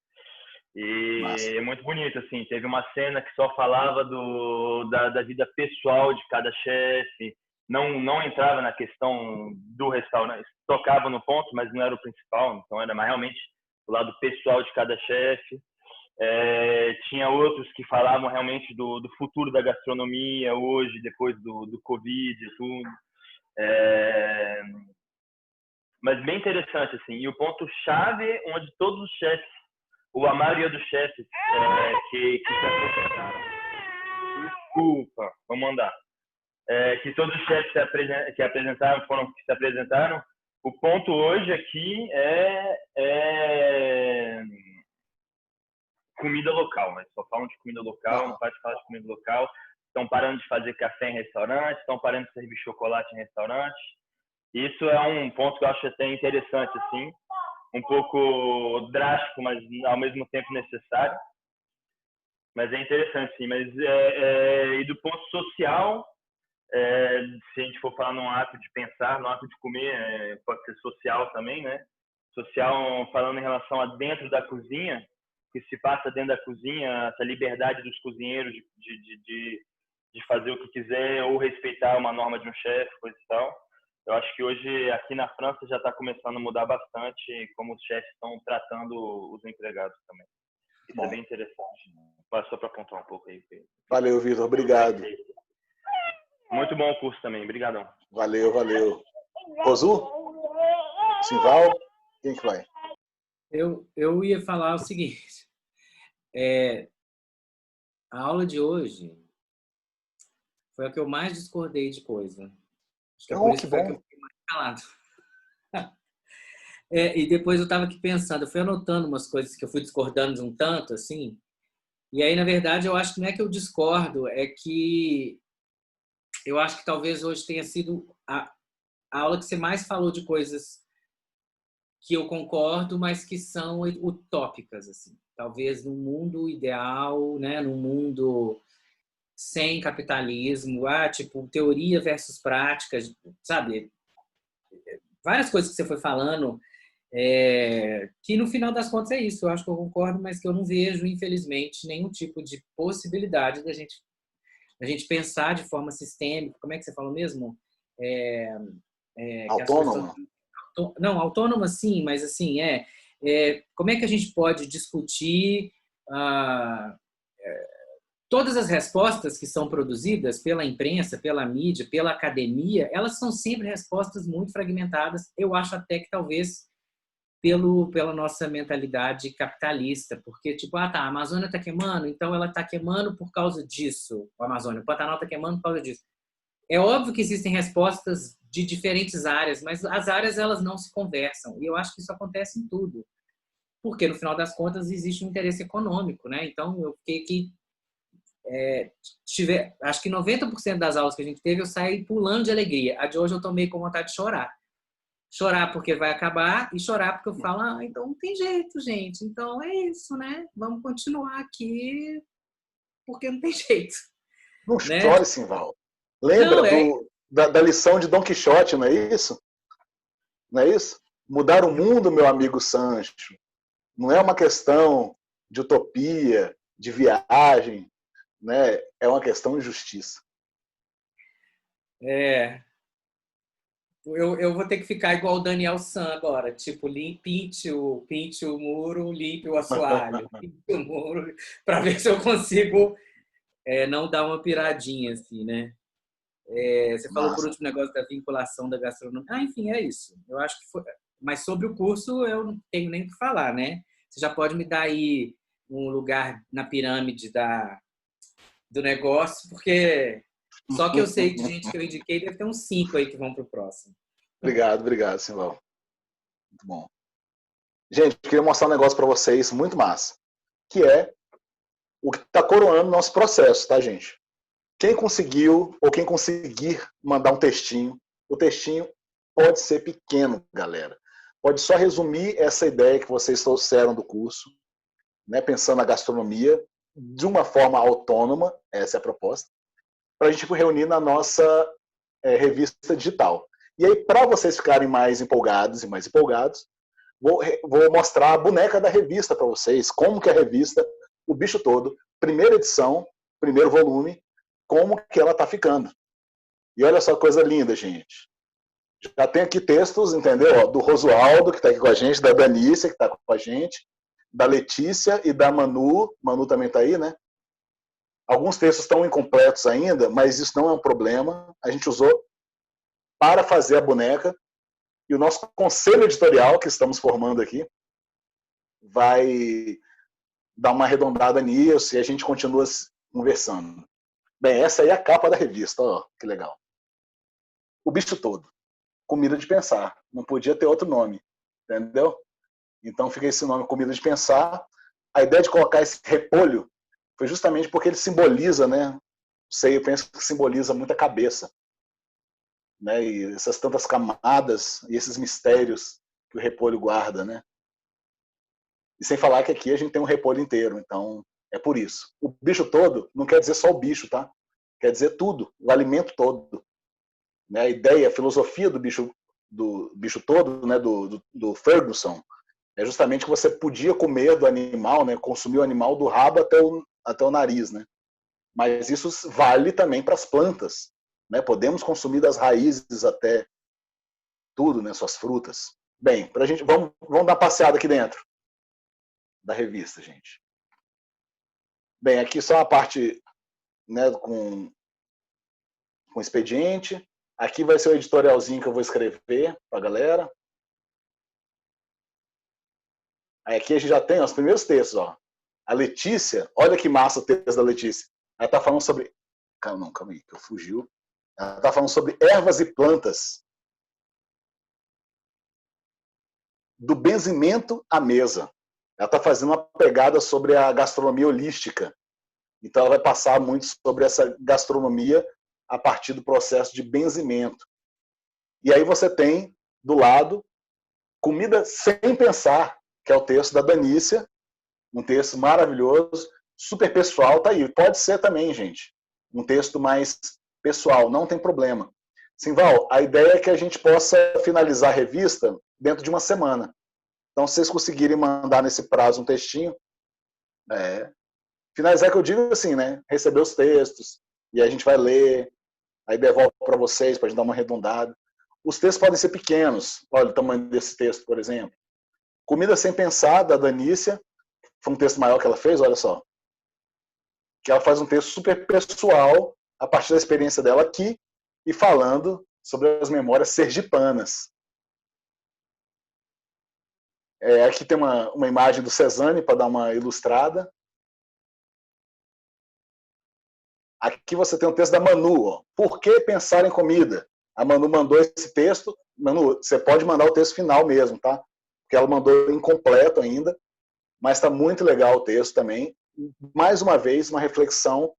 Speaker 3: E
Speaker 1: Massa.
Speaker 3: é muito bonito, assim, teve uma cena que só falava da vida pessoal de cada chefe, não entrava na questão do restaurante, tocava no ponto, mas não era o principal, então era mais realmente o lado pessoal de cada chefe. Tinha outros que falavam realmente do futuro da gastronomia hoje, depois do Covid e tudo. Mas bem interessante, assim, e o ponto-chave onde todos os chefes, ou a maioria dos chefes que se apresentaram, Desculpa, vamos andar. Que todos os chefes que se apresentaram, o ponto hoje aqui é comida local, né? Só falam de comida local, não pode falar de comida local. Estão parando de fazer café em restaurante, estão parando de servir chocolate em restaurante. Isso é um ponto que eu acho até interessante, assim, um pouco drástico, mas ao mesmo tempo necessário. Mas é interessante, sim. Mas e do ponto social, se a gente for falar num ato de pensar, no ato de comer, pode ser social também, né? Social falando em relação a dentro da cozinha, que se passa dentro da cozinha, essa liberdade dos cozinheiros de fazer o que quiser ou respeitar uma norma de um chefe, coisa e tal. Eu acho que hoje aqui na França já está começando a mudar bastante como os chefes estão tratando os empregados também. Isso é bem interessante. Só para apontar um pouco aí.
Speaker 1: Valeu, Vitor. Obrigado.
Speaker 3: Muito bom o curso também. Obrigadão.
Speaker 1: Valeu. Rosu? Simval? Quem que vai?
Speaker 4: Eu ia falar o seguinte. A aula de hoje foi a que eu mais discordei de coisa. Acho que é por isso que foi a que eu fiquei mais calado. E depois eu estava aqui pensando, eu fui anotando umas coisas que eu fui discordando de um tanto, assim. E aí, na verdade, eu acho que não é que eu discordo, é que eu acho que talvez hoje tenha sido a aula que você mais falou de coisas que eu concordo, mas que são utópicas, assim. Talvez num mundo ideal, né, num mundo sem capitalismo, tipo, teoria versus prática, sabe? Várias coisas que você foi falando, que no final das contas é isso. Eu acho que eu concordo, mas que eu não vejo, infelizmente, nenhum tipo de possibilidade da gente pensar de forma sistêmica. Como é que você falou mesmo?
Speaker 1: Autônoma?
Speaker 4: Não, autônoma sim, mas assim, como é que a gente pode discutir todas as respostas que são produzidas pela imprensa, pela mídia, pela academia, elas são sempre respostas muito fragmentadas. Eu acho até que talvez pela nossa mentalidade capitalista, porque tipo, a Amazônia está queimando, então ela está queimando por causa disso. O Amazônia, o Pantanal está queimando por causa disso. É óbvio que existem respostas de diferentes áreas, mas as áreas elas não se conversam. E eu acho que isso acontece em tudo. Porque, no final das contas, existe um interesse econômico, né? Então, eu fiquei aqui... acho que 90% das aulas que a gente teve, eu saí pulando de alegria. A de hoje eu tomei com vontade de chorar. Chorar porque vai acabar e chorar porque eu falo, então não tem jeito, gente. Então é isso, né? Vamos continuar aqui porque não tem jeito.
Speaker 1: Não
Speaker 4: né?
Speaker 1: chore, Simval. Lembra da lição de Dom Quixote, não é isso? Não é isso? Mudar o mundo, meu amigo Sancho, não é uma questão de utopia, de viagem, né? É uma questão de justiça.
Speaker 4: Eu vou ter que ficar igual o Daniel San agora, tipo, pinte o muro, limpe o assoalho, pinte o muro, para ver se eu consigo não dar uma piradinha, assim, né? Você falou por último negócio da vinculação da gastronomia. Enfim, é isso. Eu acho que foi. Mas sobre o curso, eu não tenho nem o que falar, né? Você já pode me dar aí um lugar na pirâmide do negócio, porque só que eu sei de gente que eu indiquei, deve ter uns 5 aí que vão para o próximo.
Speaker 1: Obrigado, Simval. Muito bom. Gente, eu queria mostrar um negócio para vocês muito massa, que é o que está coroando nosso processo, tá, gente? Quem conseguiu ou quem conseguir mandar um textinho, o textinho pode ser pequeno, galera. Pode só resumir essa ideia que vocês trouxeram do curso, né, pensando na gastronomia de uma forma autônoma, essa é a proposta, para a gente reunir na nossa revista digital. E aí, para vocês ficarem mais empolgados e mais empolgados, vou mostrar a boneca da revista para vocês, como que a revista, o bicho todo, primeira edição, primeiro volume, como que ela está ficando. E olha só que coisa linda, gente. Já tem aqui textos, entendeu? Do Rosualdo, que está aqui com a gente, da Danícia, que está com a gente, da Letícia e da Manu. Manu também está aí, né? Alguns textos estão incompletos ainda, mas isso não é um problema. A gente usou para fazer a boneca. E o nosso conselho editorial, que estamos formando aqui, vai dar uma arredondada nisso e a gente continua conversando. Bem, essa aí é a capa da revista, ó, que legal. O bicho todo. Comida de pensar. Não podia ter outro nome, entendeu? Então fica esse nome, Comida de Pensar. A ideia de colocar esse repolho foi justamente porque ele simboliza, né? Eu penso que simboliza muita cabeça, né? E essas tantas camadas e esses mistérios que o repolho guarda, né? E sem falar que aqui a gente tem um repolho inteiro, então é por isso. O bicho todo não quer dizer só o bicho, tá? Quer dizer tudo, o alimento todo. Né? A ideia, a filosofia do bicho todo, né? do Ferguson, é justamente que você podia comer do animal, né? Consumir o animal do rabo até o nariz, né? Mas isso vale também para as plantas, né? Podemos consumir das raízes até tudo, né? Suas frutas. Bem, pra gente, vamos dar uma passeada aqui dentro da revista, gente. Bem, aqui só a parte, né, com expediente. Aqui vai ser o editorialzinho que eu vou escrever para a galera. Aí aqui a gente já tem ó, os primeiros textos. Ó. A Letícia, olha que massa o texto da Letícia. Ela está falando sobre... Calma aí, que eu fugiu. Ela está falando sobre ervas e plantas. Do benzimento à mesa. Ela está fazendo uma pegada sobre a gastronomia holística. Então ela vai passar muito sobre essa gastronomia a partir do processo de benzimento. E aí você tem, do lado, Comida Sem Pensar, que é o texto da Danícia, um texto maravilhoso, super pessoal, tá aí. Pode ser também, gente, um texto mais pessoal, não tem problema. Simval, a ideia é que a gente possa finalizar a revista dentro de uma semana. Então, se vocês conseguirem mandar nesse prazo um textinho, finalizar que eu digo assim, né? Receber os textos, e a gente vai ler, aí devolve para vocês, para a gente dar uma arredondada. Os textos podem ser pequenos. Olha o tamanho desse texto, por exemplo. Comida Sem Pensar, da Danícia, foi um texto maior que ela fez, olha só. Que ela faz um texto super pessoal, a partir da experiência dela aqui, e falando sobre as memórias sergipanas. Aqui tem uma imagem do Cezanne, para dar uma ilustrada. Aqui você tem um texto da Manu. Ó. Por que pensar em comida? A Manu mandou esse texto. Manu, você pode mandar o texto final mesmo, tá? Porque ela mandou incompleto ainda, mas está muito legal o texto também. Mais uma vez, uma reflexão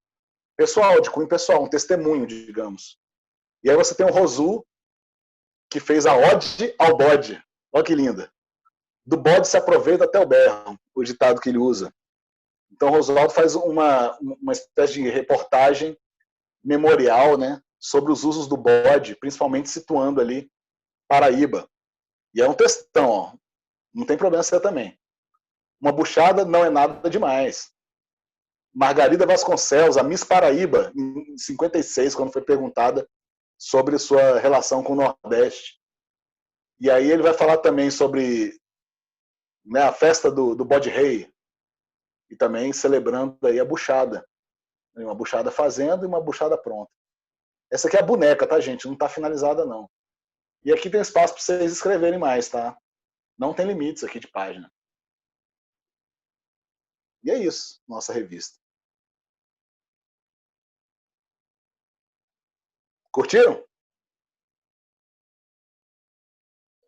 Speaker 1: pessoal, de cunho pessoal, um testemunho, digamos. E aí você tem o Rosu, que fez a ode ao bode. Olha que linda. Do bode se aproveita até o berro, o ditado que ele usa. Então, o Rosualdo faz uma espécie de reportagem memorial, né, sobre os usos do bode, principalmente situando ali Paraíba. E é um textão, ó. Não tem problema ser também. Uma buchada não é nada demais. Margarida Vasconcelos, a Miss Paraíba, em 56, quando foi perguntada sobre sua relação com o Nordeste. E aí ele vai falar também sobre, né, a festa do bode rei, e também celebrando aí a buchada. Uma buchada fazendo e uma buchada pronta. Essa aqui é a boneca, tá, gente? Não está finalizada, não. E aqui tem espaço para vocês escreverem mais, tá? Não tem limites aqui de página. E é isso, nossa revista. Curtiram?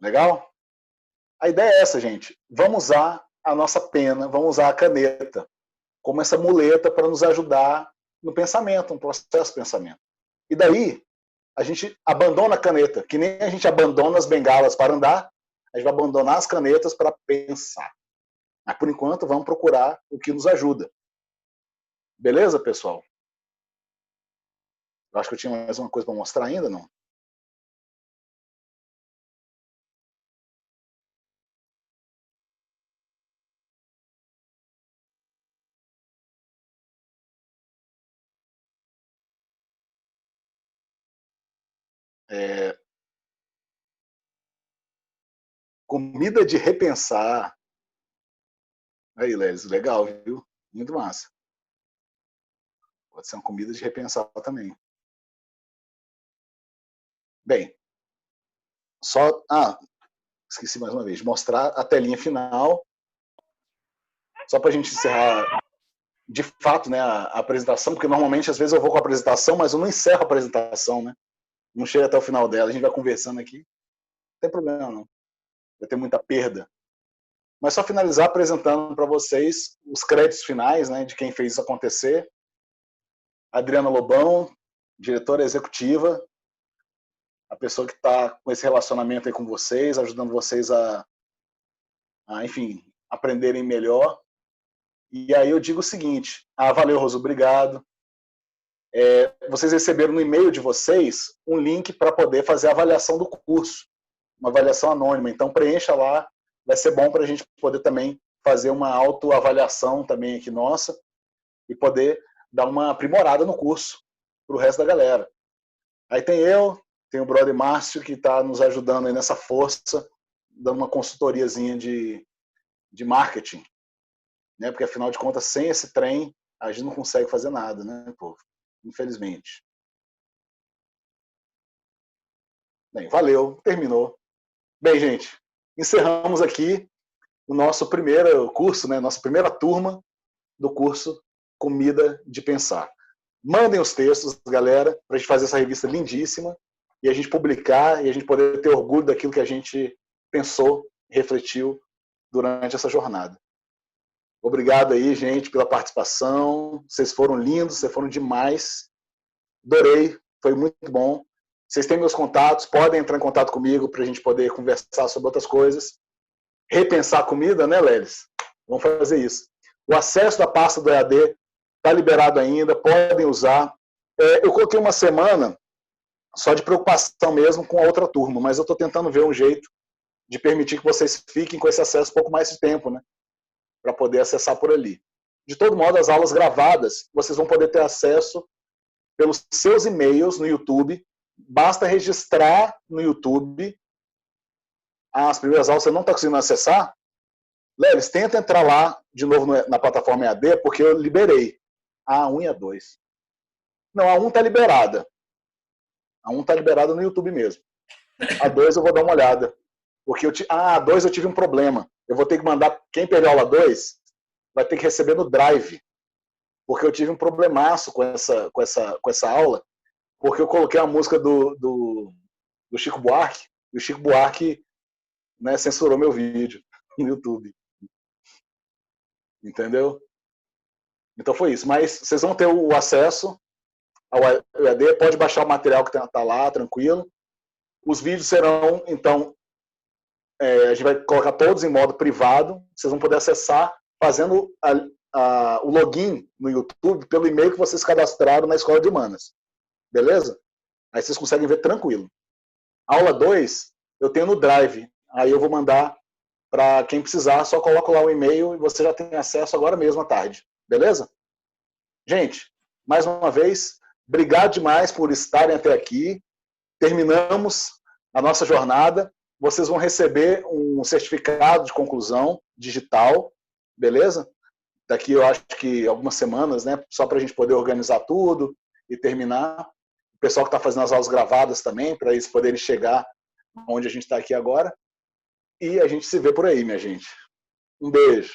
Speaker 1: Legal? A ideia é essa, gente. Vamos usar a nossa pena, vamos usar a caneta como essa muleta para nos ajudar no pensamento, no processo de pensamento. E daí, a gente abandona a caneta, que nem a gente abandona as bengalas para andar, a gente vai abandonar as canetas para pensar. Mas, por enquanto, vamos procurar o que nos ajuda. Beleza, pessoal? Eu acho que eu tinha mais uma coisa para mostrar ainda, não? Comida de repensar. Aí, Lelis, legal, viu? Muito massa. Pode ser uma comida de repensar também. Bem, só... esqueci mais uma vez. Mostrar a telinha final. Só para a gente encerrar de fato, né, a apresentação, porque normalmente às vezes eu vou com a apresentação, mas eu não encerro a apresentação, né? Não chega até o final dela, a gente vai conversando aqui. Não tem problema, não. Vai ter muita perda. Mas só finalizar apresentando para vocês os créditos finais, né, de quem fez isso acontecer. Adriana Lobão, diretora executiva, a pessoa que está com esse relacionamento aí com vocês, ajudando vocês a, enfim, aprenderem melhor. E aí eu digo o seguinte: valeu, Roso, obrigado. Vocês receberam no e-mail de vocês um link para poder fazer a avaliação do curso, uma avaliação anônima. Então preencha lá, vai ser bom para a gente poder também fazer uma autoavaliação também aqui nossa e poder dar uma aprimorada no curso para o resto da galera. Aí tem o brother Márcio, que está nos ajudando aí nessa força, dando uma consultoriazinha de marketing, né? Porque afinal de contas, sem esse trem, a gente não consegue fazer nada, né, povo? Infelizmente. Bem, valeu, terminou. Bem, gente, encerramos aqui o nosso primeiro curso, né? Nossa primeira turma do curso Comida de Pensar. Mandem os textos, galera, para a gente fazer essa revista lindíssima e a gente publicar e a gente poder ter orgulho daquilo que a gente pensou, refletiu durante essa jornada. Obrigado aí, gente, pela participação. Vocês foram lindos, vocês foram demais. Adorei, foi muito bom. Vocês têm meus contatos, podem entrar em contato comigo para a gente poder conversar sobre outras coisas. Repensar a comida, né, Lelis? Vamos fazer isso. O acesso da pasta do EAD está liberado ainda, podem usar. Eu coloquei uma semana só de preocupação mesmo com a outra turma, mas eu estou tentando ver um jeito de permitir que vocês fiquem com esse acesso um pouco mais de tempo, né? Para poder acessar por ali. De todo modo, as aulas gravadas, vocês vão poder ter acesso pelos seus e-mails no YouTube. Basta registrar no YouTube as primeiras aulas. Você não está conseguindo acessar? Leves, tenta entrar lá de novo na plataforma EAD, porque eu liberei a A1 e a A2. Não, a A1 está liberada. A A1 está liberada no YouTube mesmo. A A2 eu vou dar uma olhada. Porque a A2 eu tive um problema. Eu vou ter que mandar, quem perdeu a aula 2, vai ter que receber no Drive. Porque eu tive um problemaço com essa aula, porque eu coloquei a música do Chico Buarque, e o Chico Buarque, né, censurou meu vídeo no YouTube. Entendeu? Então foi isso. Mas vocês vão ter o acesso ao EAD, pode baixar o material que está lá, tranquilo. Os vídeos serão, então, a gente vai colocar todos em modo privado. Vocês vão poder acessar fazendo o login no YouTube pelo e-mail que vocês cadastraram na Escola de Humanas. Beleza? Aí vocês conseguem ver tranquilo. Aula 2, eu tenho no Drive. Aí eu vou mandar para quem precisar, só coloca lá o e-mail e você já tem acesso agora mesmo à tarde. Beleza? Gente, mais uma vez, obrigado demais por estarem até aqui. Terminamos a nossa jornada. Vocês vão receber um certificado de conclusão digital, beleza? Daqui eu acho que algumas semanas, né? Só para a gente poder organizar tudo e terminar. O pessoal que está fazendo as aulas gravadas também, para eles poderem chegar onde a gente está aqui agora. E a gente se vê por aí, minha gente. Um beijo.